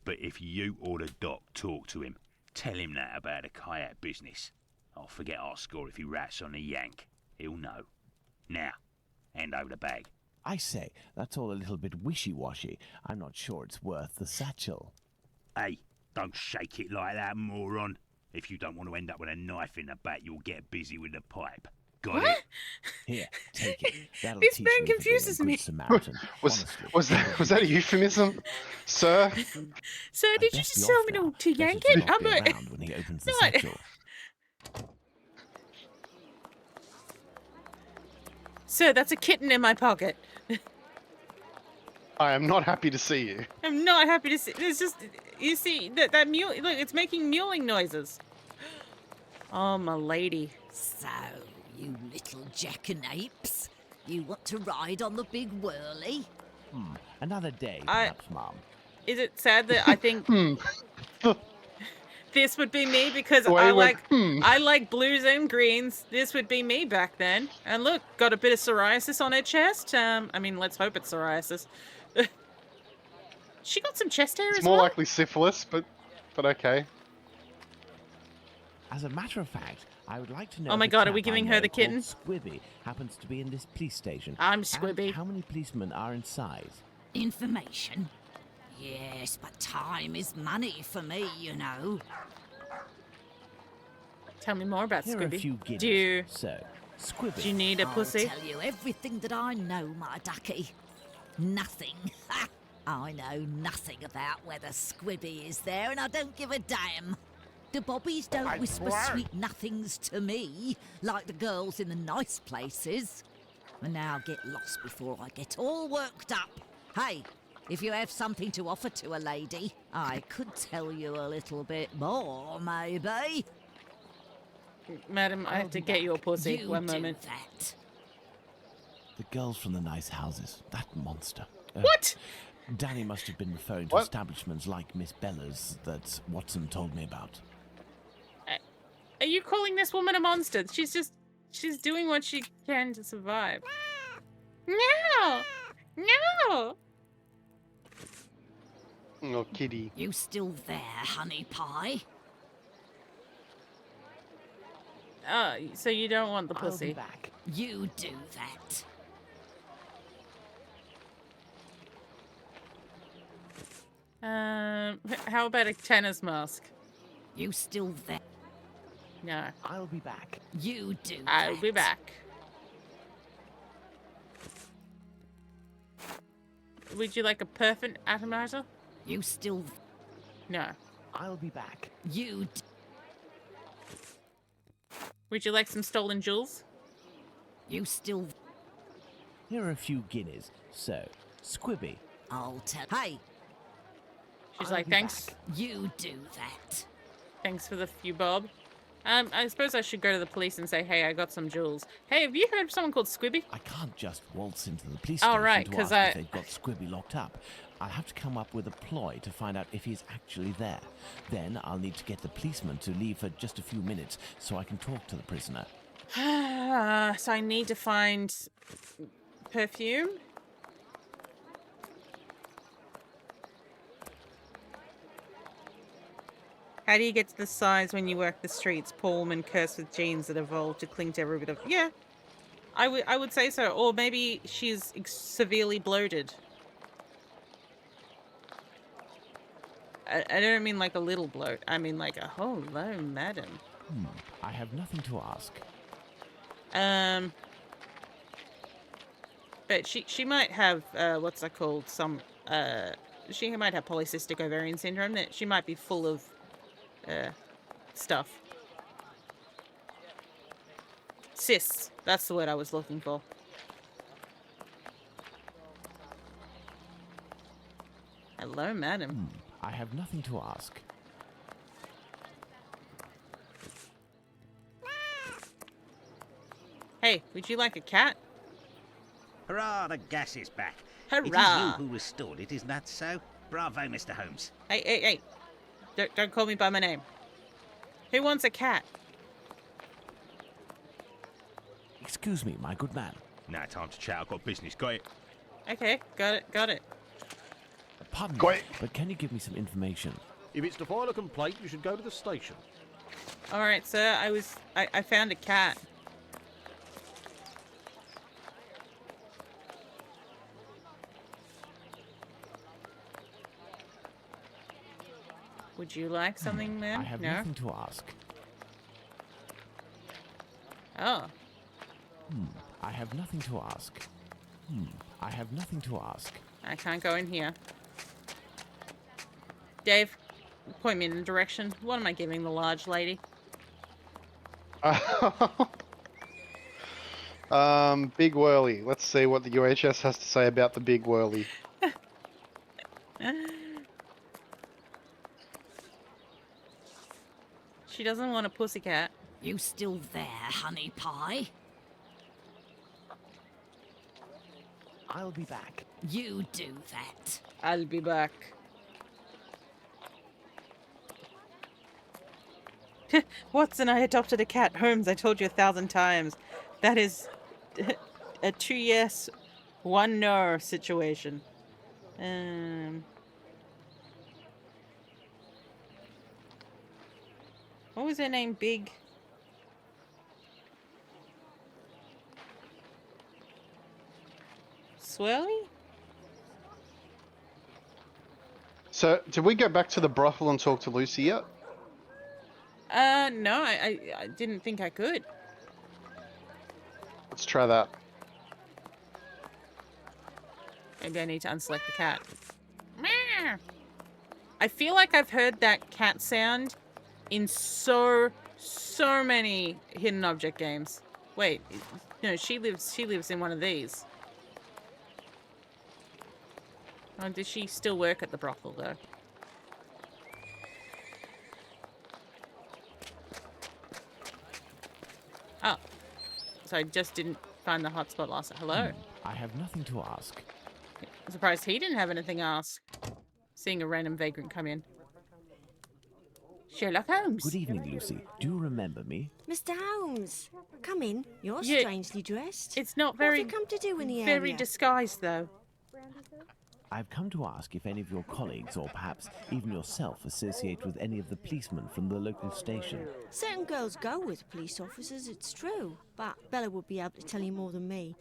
But if you or the doc talk to him, tell him that about the kayak business. I'll forget our score if he rats on the yank. He'll know. Now, hand over the bag. I say, that's all a little bit wishy-washy. I'm not sure it's worth the satchel. Hey, don't shake it like that, moron. If you don't want to end up with a knife in the back, you'll get busy with the pipe. Got it? Here, take it. That'll This teach man me to be a confuses good me. Samaritan. Was Honestly. that a euphemism, sir? Sir, did you best just be tell off me now. to Better yank to it? not I'm be not. around when he opens the Not. satchel. Sir, that's a kitten in my pocket. I am not happy to see you. I'm not happy to see. It's just, you see, that mule. Look, it's making mewling noises. Oh, my lady. So, you little jackanapes, you want to ride on the big whirly? Another day, perhaps, Mom. Is it sad that I think this would be me because The way I he went, I like blues and greens. This would be me back then. And look, got a bit of psoriasis on her chest. I mean, let's hope it's psoriasis. She got some chest hair It's as more well. likely syphilis, but okay. As a matter of fact, I would like to know. Oh my if a God, are we chap I giving her know the called kitten? Squibby happens to be in this police station. I'm And Squibby. how many policemen are inside? Information? Yes, but time is money for me, you know. Tell me more about Here are a Squibby. few guineas. Do you, So, Squibby. do you need a I'll pussy? tell you everything that I know, my ducky. Nothing. Ha! I know nothing about whether Squibby is there, and I don't give a damn. The bobbies don't whisper sweet nothings to me, like the girls in the nice places. And now get lost before I get all worked up. Hey, if you have something to offer to a lady, I could tell you a little bit more, maybe. Madam, I have to get you a pussy. You One do moment. that. The girls from the nice houses. That monster. What? Danny must have been referring to What? establishments like Miss Bella's that Watson told me about. Are you calling this woman a monster? She's doing what she can to survive. No! No! Oh, kitty. You still there, honey pie? So you don't want the I'll be pussy. back. You do that. How about a tennis mask? You still there? No. I'll be back. You do I'll that. be back. Would you like a perfect atomizer? You still... No. I'll be back. You... Would you like some stolen jewels? You still... Here are a few guineas. So, Squibby. I'll tell... Hey! She's I'll like, be thanks. back. You do that. Thanks for the few bob. I suppose I should go to the police and say, hey, I got some jewels. Hey, have you heard of someone called Squibby? I can't just waltz into the police Oh, station right, to 'cause ask if they've got Squibby locked up. I'll have to come up with a ploy to find out if he's actually there. Then I'll need to get the policeman to leave for just a few minutes so I can talk to the prisoner. So I need to find perfume. How do you get to the size when you work the streets? Poor woman cursed with genes that evolved to cling to every bit of... Yeah, I would say so. Or maybe she's severely bloated. I don't mean like a little bloat. I mean like a hello, madam. I have nothing to ask. But she might have what's that called? She might have polycystic ovarian syndrome. That she might be full of stuff. Cysts. That's the word I was looking for. Hello, madam. I have nothing to ask. Hey, would you like a cat? Hurrah, the gas is back. Hurrah! It is you who restored it, isn't that so? Bravo, Mr. Holmes. Hey. Don't call me by my name. Who wants a cat? Excuse me, my good man. Now time to chat. I've got business. Got it? Okay, got it. Pardon Go me, ahead. but can you give me some information? If it's to file a complaint, you should go to the station. Alright, sir, I found a cat. Would you like something, man? I have No? nothing to ask. Oh. I have nothing to ask. I have nothing to ask. I can't go in here. Dave, point me in a direction. What am I giving the large lady? Big Whirly. Let's see what the UHS has to say about the Big Whirly. She doesn't want a pussycat. You still there, honey pie? I'll be back. You do that. I'll be back. Watson, I adopted a cat. Holmes, I told you 1,000 times. That is a 2 yes, 1 no situation. What was her name? Big... Swirly? So, did we go back to the brothel and talk to Lucy yet? No, I didn't think I could. Let's try that. Maybe I need to unselect the cat. Meow. I feel like I've heard that cat sound in so many hidden object games. Wait, no, she lives in one of these. Oh, does she still work at the brothel though? Oh, so I just didn't find the hotspot last night. Hello. I have nothing to ask. I'm surprised he didn't have anything else. Seeing a random vagrant come in. Sherlock Holmes. Good evening, Lucy. Do you remember me? Mr. Holmes, come in. You're Yeah, strangely dressed. It's not What very have you come to do in the very area? disguised though. I've come to ask if any of your colleagues, or perhaps even yourself, associate with any of the policemen from the local station. Certain girls go with police officers, it's true. But Bella would be able to tell you more than me.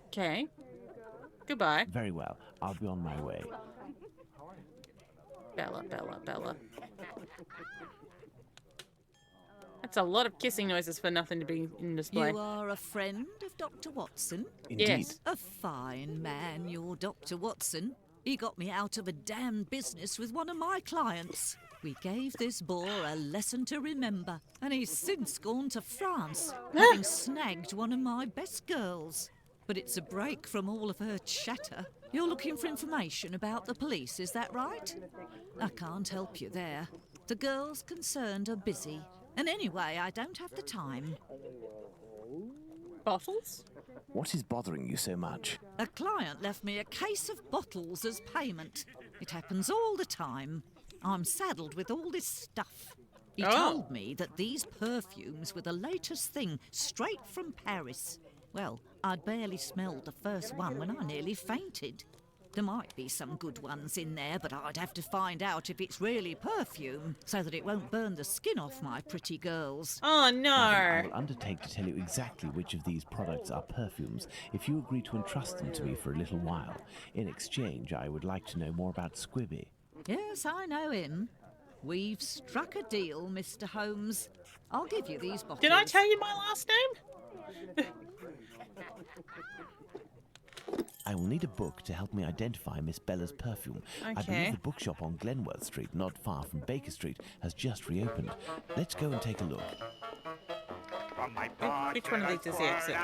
Okay. Goodbye. Very well. I'll be on my way. Bella, Bella, Bella. That's a lot of kissing noises for nothing to be in display. You are a friend of Dr. Watson? Indeed. Yes. A fine man, your Dr. Watson. He got me out of a damn business with one of my clients. We gave this boor a lesson to remember, and he's since gone to France, having snagged one of my best girls. But it's a break from all of her chatter. You're looking for information about the police, is that right? I can't help you there. The girls concerned are busy. And anyway, I don't have the time. Bottles? What is bothering you so much? A client left me a case of bottles as payment. It happens all the time. I'm saddled with all this stuff. He told me that these perfumes were the latest thing, straight from Paris. Well, I'd barely smelled the first one when I nearly fainted. There might be some good ones in there, but I'd have to find out if it's really perfume, so that it won't burn the skin off my pretty girls. Oh, no. I will undertake to tell you exactly which of these products are perfumes if you agree to entrust them to me for a little while. In exchange, I would like to know more about Squibby. Yes, I know him. We've struck a deal, Mr. Holmes. I'll give you these bottles. Did I tell you my last name? I will need a book to help me identify Miss Bella's perfume. I Okay. believe the bookshop on Glenworth Street, not far from Baker Street, has just reopened. Let's go and take a look. Which one of these is the exit?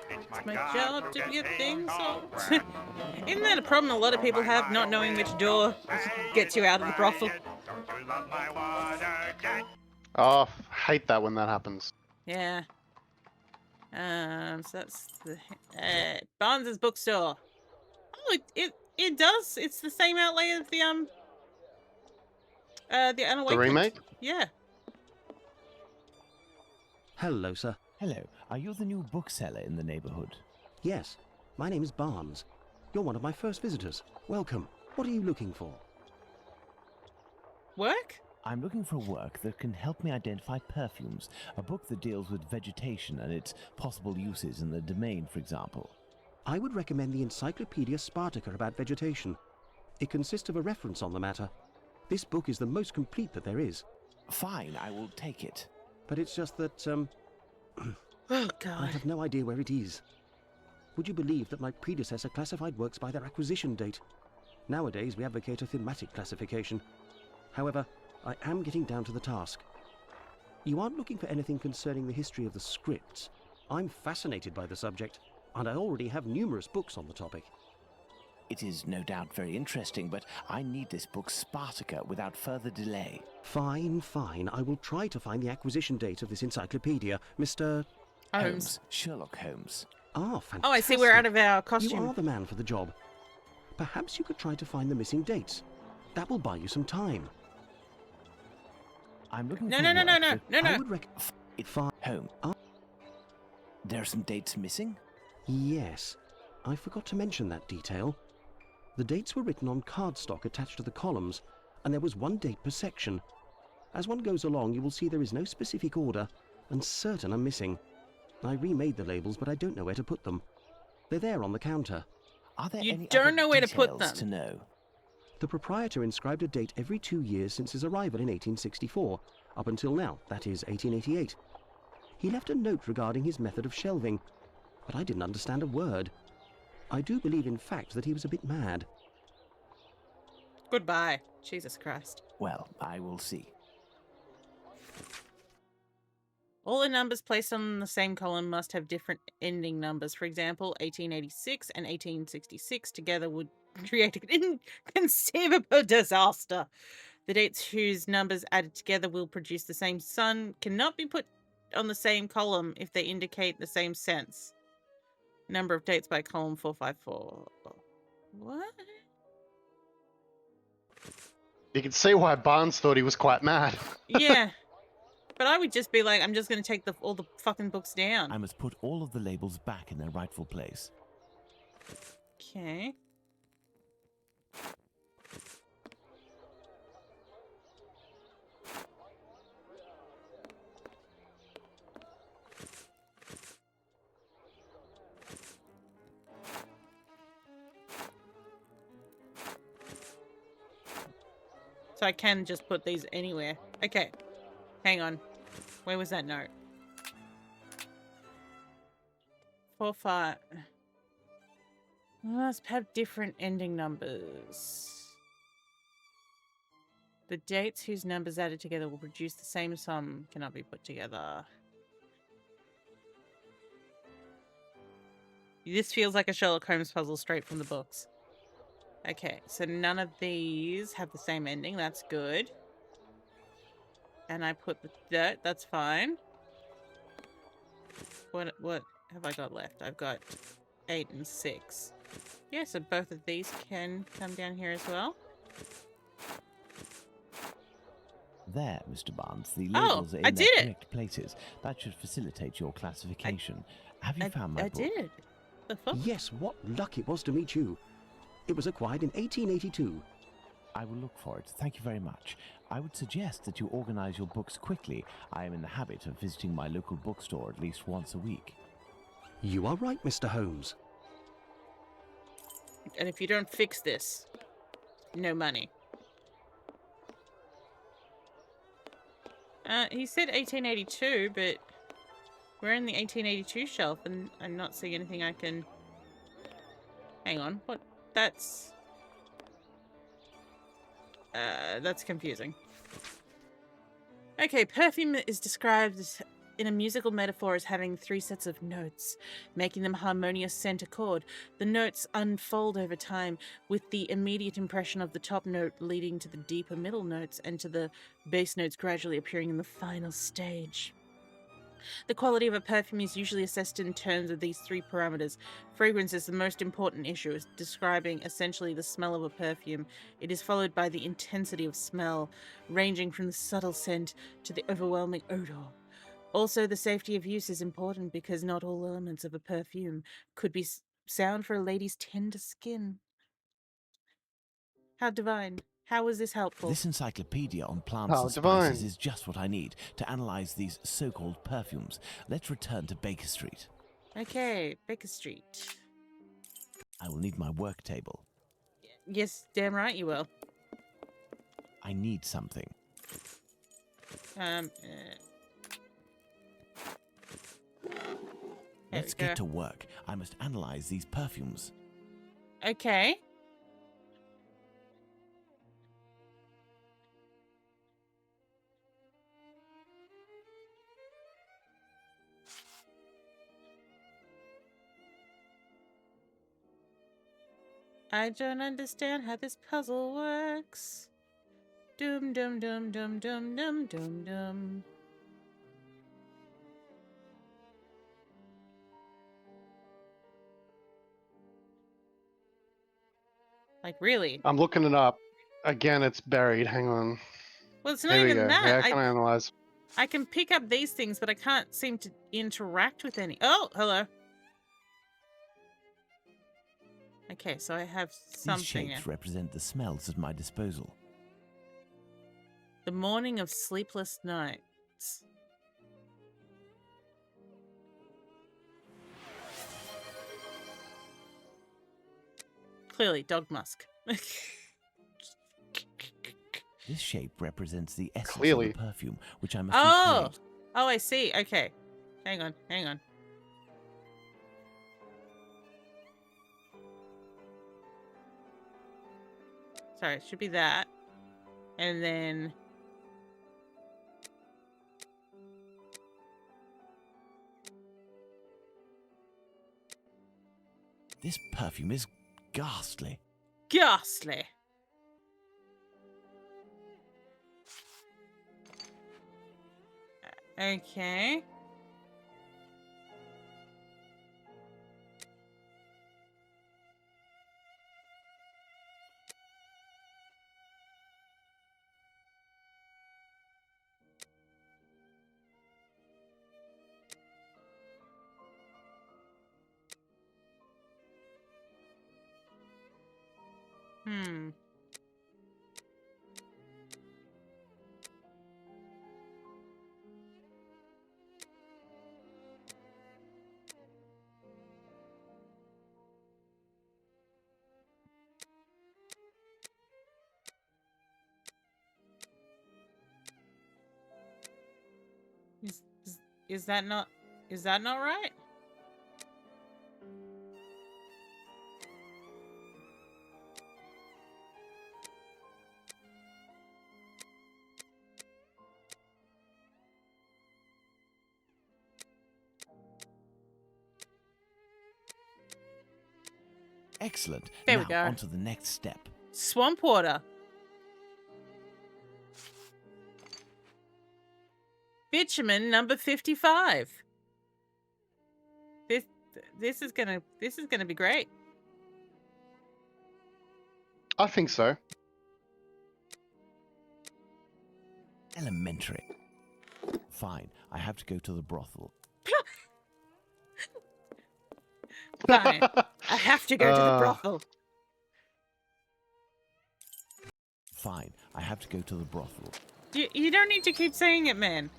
It's my job to get things on. Isn't that a problem a lot of people have, not knowing which door gets you out of the brothel? Oh, hate that when that happens. Yeah. So that's the Barnes's bookstore. Oh, it does. It's the same outlay of the Unawakened. The remake? Yeah. Hello, sir. Hello. Are you the new bookseller in the neighborhood? Yes, my name is Barnes. You're one of my first visitors. Welcome. What are you looking for? Work? I'm looking for work that can help me identify perfumes, a book that deals with vegetation and its possible uses in the domain, for example. I would recommend the Encyclopedia Spartica about vegetation. It consists of a reference on the matter. This book is the most complete that there is. Fine, I will take it. But it's just that, Oh, I God. have no idea where it is. Would you believe that my predecessor classified works by their acquisition date? Nowadays, we advocate a thematic classification. However, I am getting down to the task. You aren't looking for anything concerning the history of the scripts. I'm fascinated by the subject, and I already have numerous books on the topic. It is no doubt very interesting, but I need this book Spartica without further delay. Fine, fine. I will try to find the acquisition date of this encyclopedia, Mr. Holmes. Sherlock Holmes. Ah, fantastic. Oh, I see we're out of our costume. You are the man for the job. Perhaps you could try to find the missing dates. That will buy you some time. I'm looking No, for no, no, no, work no, that- no, I no. would Home. There are some dates missing? Yes. I forgot to mention that detail. The dates were written on cardstock attached to the columns, and there was one date per section. As one goes along, you will see there is no specific order, and certain are missing. I remade the labels, but I don't know where to put them. They're there on the counter. Are there You any don't other know where to put details to them. know? The proprietor inscribed a date every 2 years since his arrival in 1864, up until now, that is 1888. He left a note regarding his method of shelving, but I didn't understand a word. I do believe, in fact, that he was a bit mad. Goodbye. Jesus Christ. Well, I will see. All the numbers placed on the same column must have different ending numbers. For example, 1886 and 1866 together would create an inconceivable disaster. The dates whose numbers added together will produce the same sun cannot be put on the same column if they indicate the same sense. Number of dates by column 454. What? You can see why Barnes thought he was quite mad. Yeah. But I would just be like, I'm just going to take all the fucking books down. I must put all of the labels back in their rightful place. Okay. So I can just put these anywhere. Okay. Hang on. Where was that note? 4, 5. Must have different ending numbers. The dates whose numbers added together will produce the same sum cannot be put together. This feels like a Sherlock Holmes puzzle straight from the books. Okay, so none of these have the same ending. That's good. And I put the dirt. That's fine. What have I got left? I've got 8 and 6. Yeah, so both of these can come down here as well. There, Mr. Barnes, the Oh, labels are I in their did it! correct places. That should facilitate your classification. Have you found my I book? did. The fuck? Yes, what luck it was to meet you. It was acquired in 1882. I will look for it. Thank you very much. I would suggest that you organize your books quickly. I am in the habit of visiting my local bookstore at least once a week. You are right, Mr. Holmes. And if you don't fix this, no money. He said 1882, but we're in the 1882 shelf, and I'm not seeing anything I can... Hang on, what? That's confusing. Okay, perfume is described in a musical metaphor as having 3 sets of notes, making them harmonious scent accord. The notes unfold over time, with the immediate impression of the top note leading to the deeper middle notes and to the bass notes gradually appearing in the final stage. The quality of a perfume is usually assessed in terms of these 3 parameters. Fragrance is the most important issue, is describing essentially the smell of a perfume. It is followed by the intensity of smell, ranging from the subtle scent to the overwhelming odor. Also, the safety of use is important because not all elements of a perfume could be sound for a lady's tender skin. How divine. How is this helpful? This encyclopedia on plants How and spices divine. is just what I need to analyze these so-called perfumes. Let's return to Baker Street. Okay, Baker Street. I will need my work table. Yes, damn right you will. I need something. Let's get to work. I must analyze these perfumes. Okay. I don't understand how this puzzle works. Dum dum dum dum dum dum dum dum. Like, really? I'm looking it up. Again, it's buried. Hang on. Well, it's not Here we even go. that. How can I analyze? I can pick up these things, but I can't seem to interact with any. Oh, hello. Okay, so I have something. These shapes represent the smells at my disposal. The morning of sleepless nights. Clearly, dog musk. This shape represents the essence Clearly. of the perfume, which I must recreate. Oh, I see. Okay. Hang on, hang on. Sorry, it should be that. And then... This perfume is ghastly. Ghastly. Okay. Hmm. Is that not right? Excellent. There now we go. on to the next step. Swamp water. Bitumen number 55. This is gonna be great. I think so. Elementary. Fine, I have to go to the brothel. Fine. I have to go to the brothel. Fine, I have to go to the brothel. You don't need to keep saying it, man.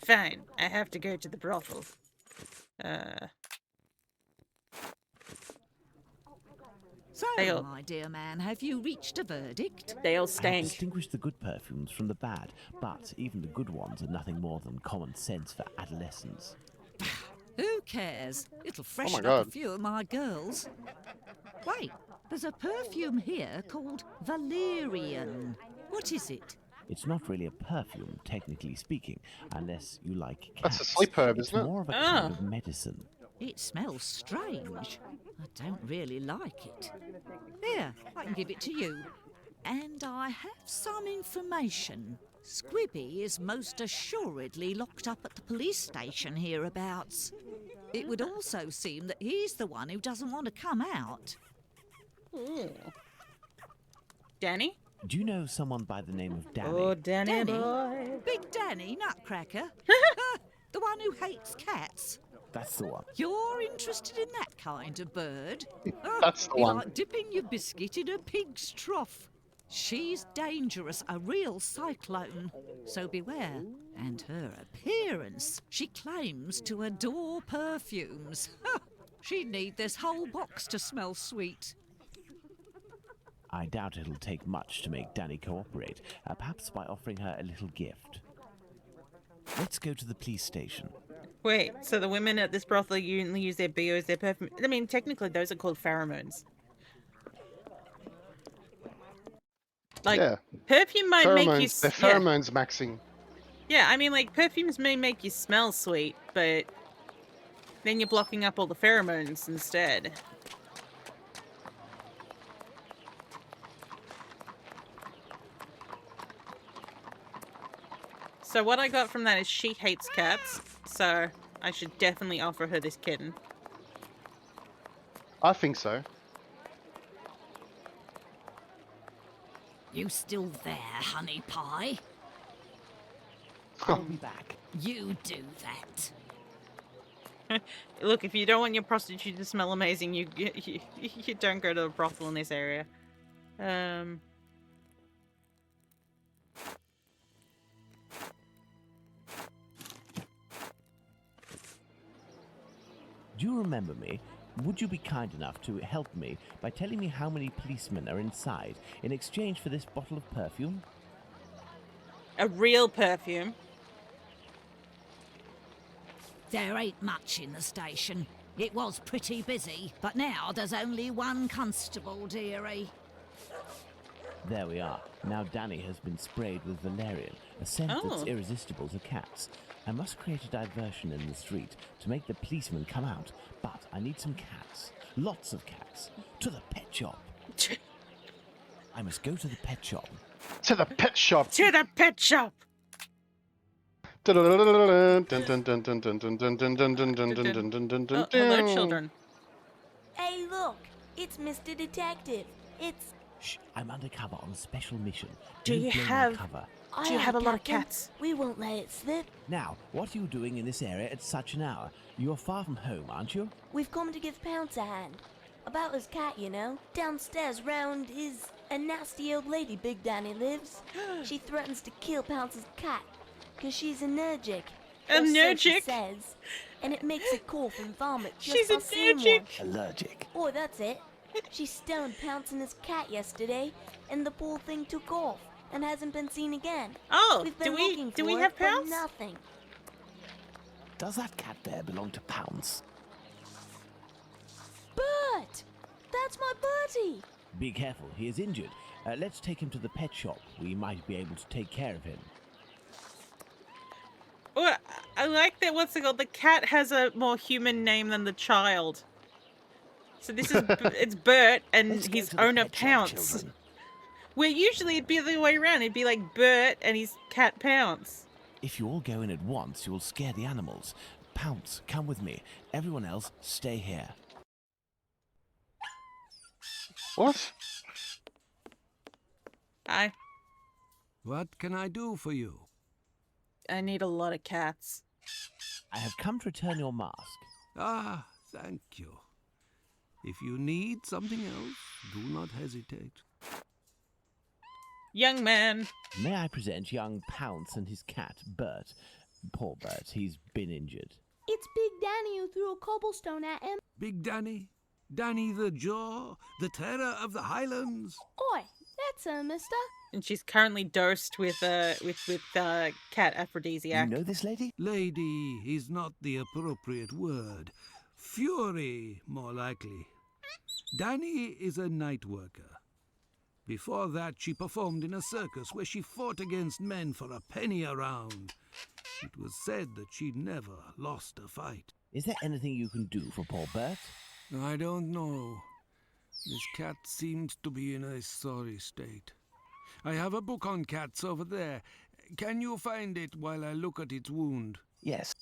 Fine, I have to go to the brothel. So, my dear man, have you reached a verdict? They all I have stank. distinguished the good perfumes from the bad, but even the good ones are nothing more than common sense for adolescents. Who cares? It'll freshen up God. a few of my girls. Wait, there's a perfume here called Valerian. What is it? It's not really a perfume, technically speaking, unless you like cats. That's a sleep herb, It's isn't it? more of a kind of medicine. It smells strange. I don't really like it. Here, I can give it to you. And I have some information. Squibby is most assuredly locked up at the police station hereabouts. It would also seem that he's the one who doesn't want to come out. Ooh. Danny? Do you know someone by the name of Danny? Oh, Danny boy. Big Danny, Nutcracker. The one who hates cats. That's the one. You're interested in that kind of bird? That's the You one. like dipping your biscuit in a pig's trough. She's dangerous, a real cyclone. So beware. And her appearance. She claims to adore perfumes. She'd need this whole box to smell sweet. I doubt it'll take much to make Danny cooperate, perhaps by offering her a little gift. Let's go to the police station. Wait, so the women at this brothel only use their BO as their perfume? I mean, technically those are called pheromones. Like, yeah. perfume might make you... They're pheromones maxing. Yeah, I mean, like, perfumes may make you smell sweet, but then you're blocking up all the pheromones instead. So what I got from that is she hates cats, so I should definitely offer her this kitten. I think so. You still there, honey pie? I'll be back. You do that. Look, if you don't want your prostitute to smell amazing, you don't go to a brothel in this area. Do you remember me? Would you be kind enough to help me by telling me how many policemen are inside in exchange for this bottle of perfume? A real perfume? There ain't much in the station. It was pretty busy, but now there's only one constable, dearie. There we are. Now Danny has been sprayed with valerian, a scent that's irresistible to cats. I must create a diversion in the street to make the policemen come out, but I need some cats. Lots of cats. To the pet shop. I must go to the pet shop. To the pet shop. To the pet shop. Hello, children. Hey, look, it's Mr. Detective. It's... Shh, I'm undercover on a special mission. Do you blame my have... cover. Do you have a lot of cats? We won't let it slip. Now, what are you doing in this area at such an hour? You're far from home, aren't you? We've come to give Pounce a hand. About his cat, you know. Downstairs round is a nasty old lady Big Danny lives. She threatens to kill Pounce's cat because she's allergic. Or so she says. And it makes her cough and vomit just She's by seeing one. Allergic. Oh, that's it. She stoned Pounce and his cat yesterday, and the poor thing took off. and hasn't been seen again. Oh, We've been looking do for we it, have but Pounce? nothing. Does that cat there belong to Pounce? Bert! That's my Bertie! Be careful, he is injured. Let's take him to the pet shop. We might be able to take care of him. Well, I like that, what's it called? The cat has a more human name than the child. So this is, it's Bert and Let's go his to the owner pet shop, Pounce. children. Where usually it'd be the other way around. It'd be like Bert and his cat Pounce. If you all go in at once, you will scare the animals. Pounce, come with me. Everyone else, stay here. What? Hi. What can I do for you? I need a lot of cats. I have come to return your mask. Ah, thank you. If you need something else, do not hesitate. Young man. May I present young Pounce and his cat, Bert? Poor Bert, he's been injured. It's Big Danny who threw a cobblestone at him. Big Danny? Danny the Jaw? The terror of the Highlands? Oi, that's her, mister. And she's currently dosed with cat aphrodisiac. You know this lady? Lady is not the appropriate word. Fury, more likely. Danny is a night worker. Before that, she performed in a circus where she fought against men for a penny a round. It was said that she never lost a fight. Is there anything you can do for poor Bert? I don't know. This cat seems to be in a sorry state. I have a book on cats over there. Can you find it while I look at its wound? Yes.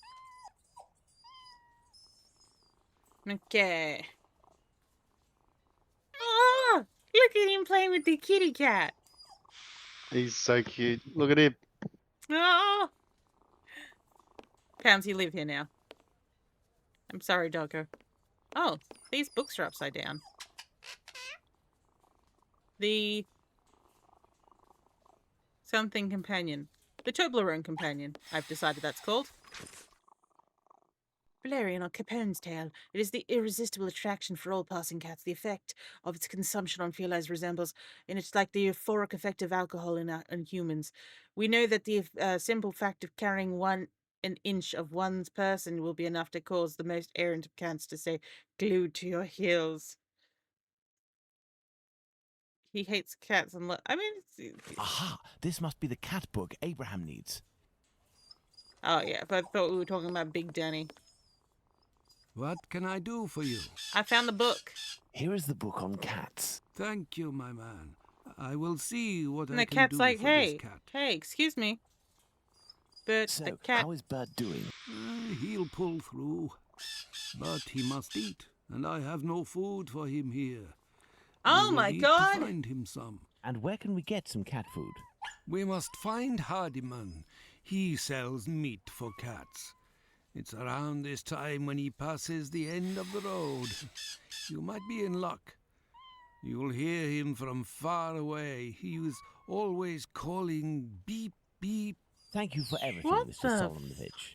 Okay. Oh, look at him playing with the kitty cat. He's so cute. Look at him. Oh. Pounds, you live here now. I'm sorry, doggo. Oh, these books are upside down. The something companion. The Toblerone companion, I've decided that's called. Valerian or Capone's tale. It is the irresistible attraction for all passing cats. The effect of its consumption on felines resembles, and it's like the euphoric effect of alcohol in humans. We know that the simple fact of carrying an inch of one's person will be enough to cause the most errant of cats to stay glued to your heels. He hates cats and I mean, Aha! This must be the cat book Abraham needs. Oh yeah, but I thought we were talking about Big Danny. What can I do for you? I found the book. Here is the book on cats. Thank you, my man. I will see what And I the can cat's do like, for hey, this cat. hey, excuse me. But So, the cat. how is Bert doing? He'll pull through. But he must eat, and I have no food for him here. Oh We will my need God! to find him some. And where can we get some cat food? We must find Hardiman. He sells meat for cats. It's around this time when he passes the end of the road. You might be in luck. You'll hear him from far away. He was always calling beep, beep. Thank you for everything, What Mr. the Solomonovich.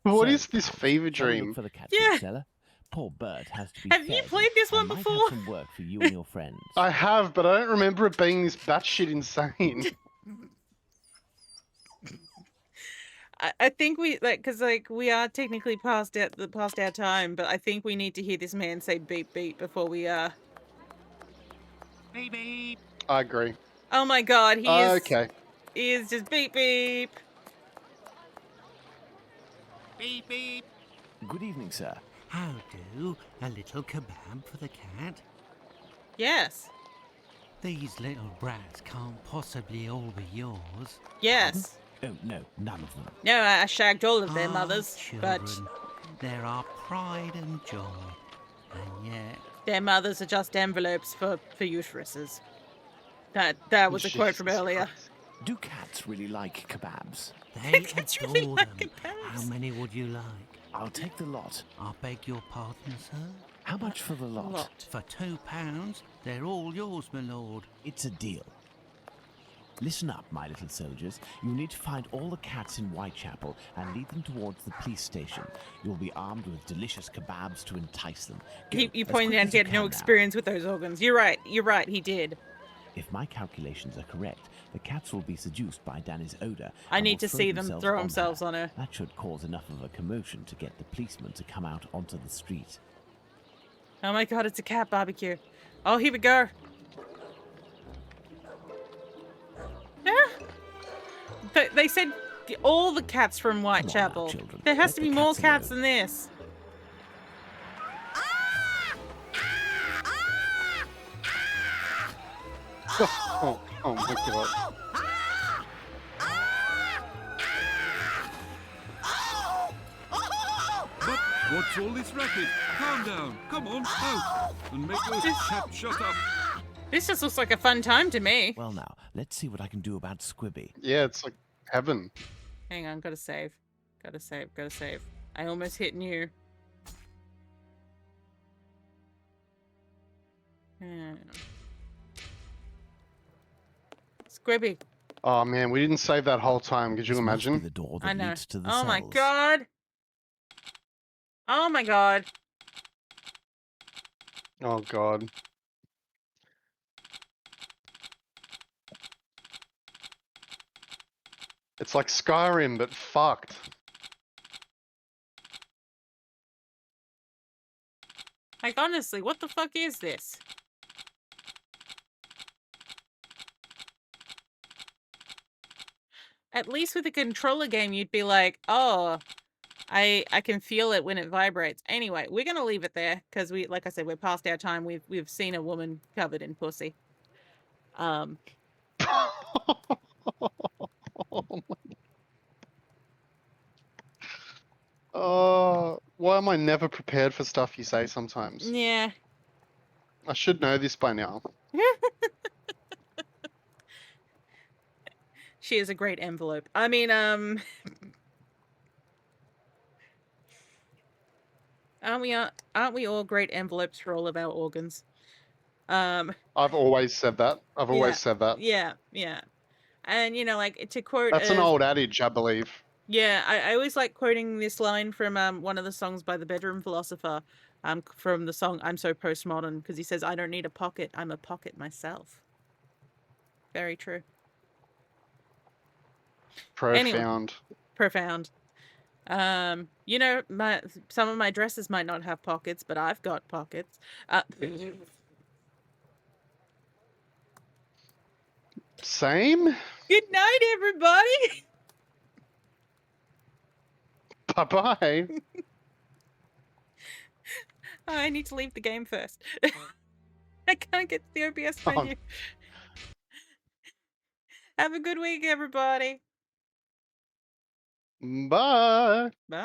What So, is this fever shall we look dream? for the cat Yeah. food seller? Poor Bert has to be Have you fed. played this one I might before? have some work for you and your friends. I have, but I don't remember it being this batshit insane. I think we because we are technically past our time, but I think we need to hear this man say beep beep before we Beep beep. I agree. Oh my God, Okay. he is just beep beep. Beep beep. Good evening, sir. How do? A little kebab for the cat? Yes. These little brats can't possibly all be yours. Yes. Oh, no, none of them. No, I shagged all of their mothers, Children, but they're our pride and joy. And yet, their mothers are just envelopes for uteruses. That was a quote from earlier. Do cats really like kebabs? they Cats adore really like them. How kebabs. many would you like? I'll take the lot. I beg your pardon, sir? How much for the lot? For £2, they're all yours, my lord. It's a deal. Listen up, my little soldiers. You need to find all the cats in Whitechapel and lead them towards the police station. You'll be armed with delicious kebabs to entice them. Go, You as pointed quick out as he you had no can now. experience with those organs. You're right, he did. If my calculations are correct, the cats will be seduced by Danny's odor. I and need will to throw see them themselves throw on themselves her. on her. That should cause enough of a commotion to get the policeman to come out onto the street. Oh my god, it's a cat barbecue. Oh, here we go. They said all the cats from Whitechapel. children. There has Let to the be more cats cats alone. than this. Oh my god. But what's all this racket? Calm down. Come on, out. And make those cats shut up. This just looks like a fun time to me. Well now, let's see what I can do about Squibby. Yeah, it's like heaven. Hang on, gotta save. Gotta save, gotta save. I almost hit new. Squibby. Oh man, we didn't save that whole time. Could you imagine? The door I that know. leads to the Oh my cells. god. Oh my god. Oh god. It's like Skyrim, but fucked. Like, honestly, what the fuck is this? At least with a controller game, you'd be like, oh, I can feel it when it vibrates. Anyway, we're gonna leave it there because we, like I said, we're past our time. We've seen a woman covered in pussy. Why am I never prepared for stuff you say sometimes? Yeah. I should know this by now. She is a great envelope. I mean, aren't we all great envelopes for all of our organs? I've always said that. I've always said that. Yeah, yeah. And, you know, like, to quote... That's an old adage, I believe. Yeah, I always like quoting this line from one of the songs by the Bedroom Philosopher, from the song I'm So Postmodern, because he says, I don't need a pocket, I'm a pocket myself. Very true. Profound. Anyway, profound. You know, some of my dresses might not have pockets, but I've got pockets. Same? Good night, everybody! Bye-bye. Oh, I need to leave the game first. I can't get to the OBS menu. Have a good week, everybody. Bye. Bye.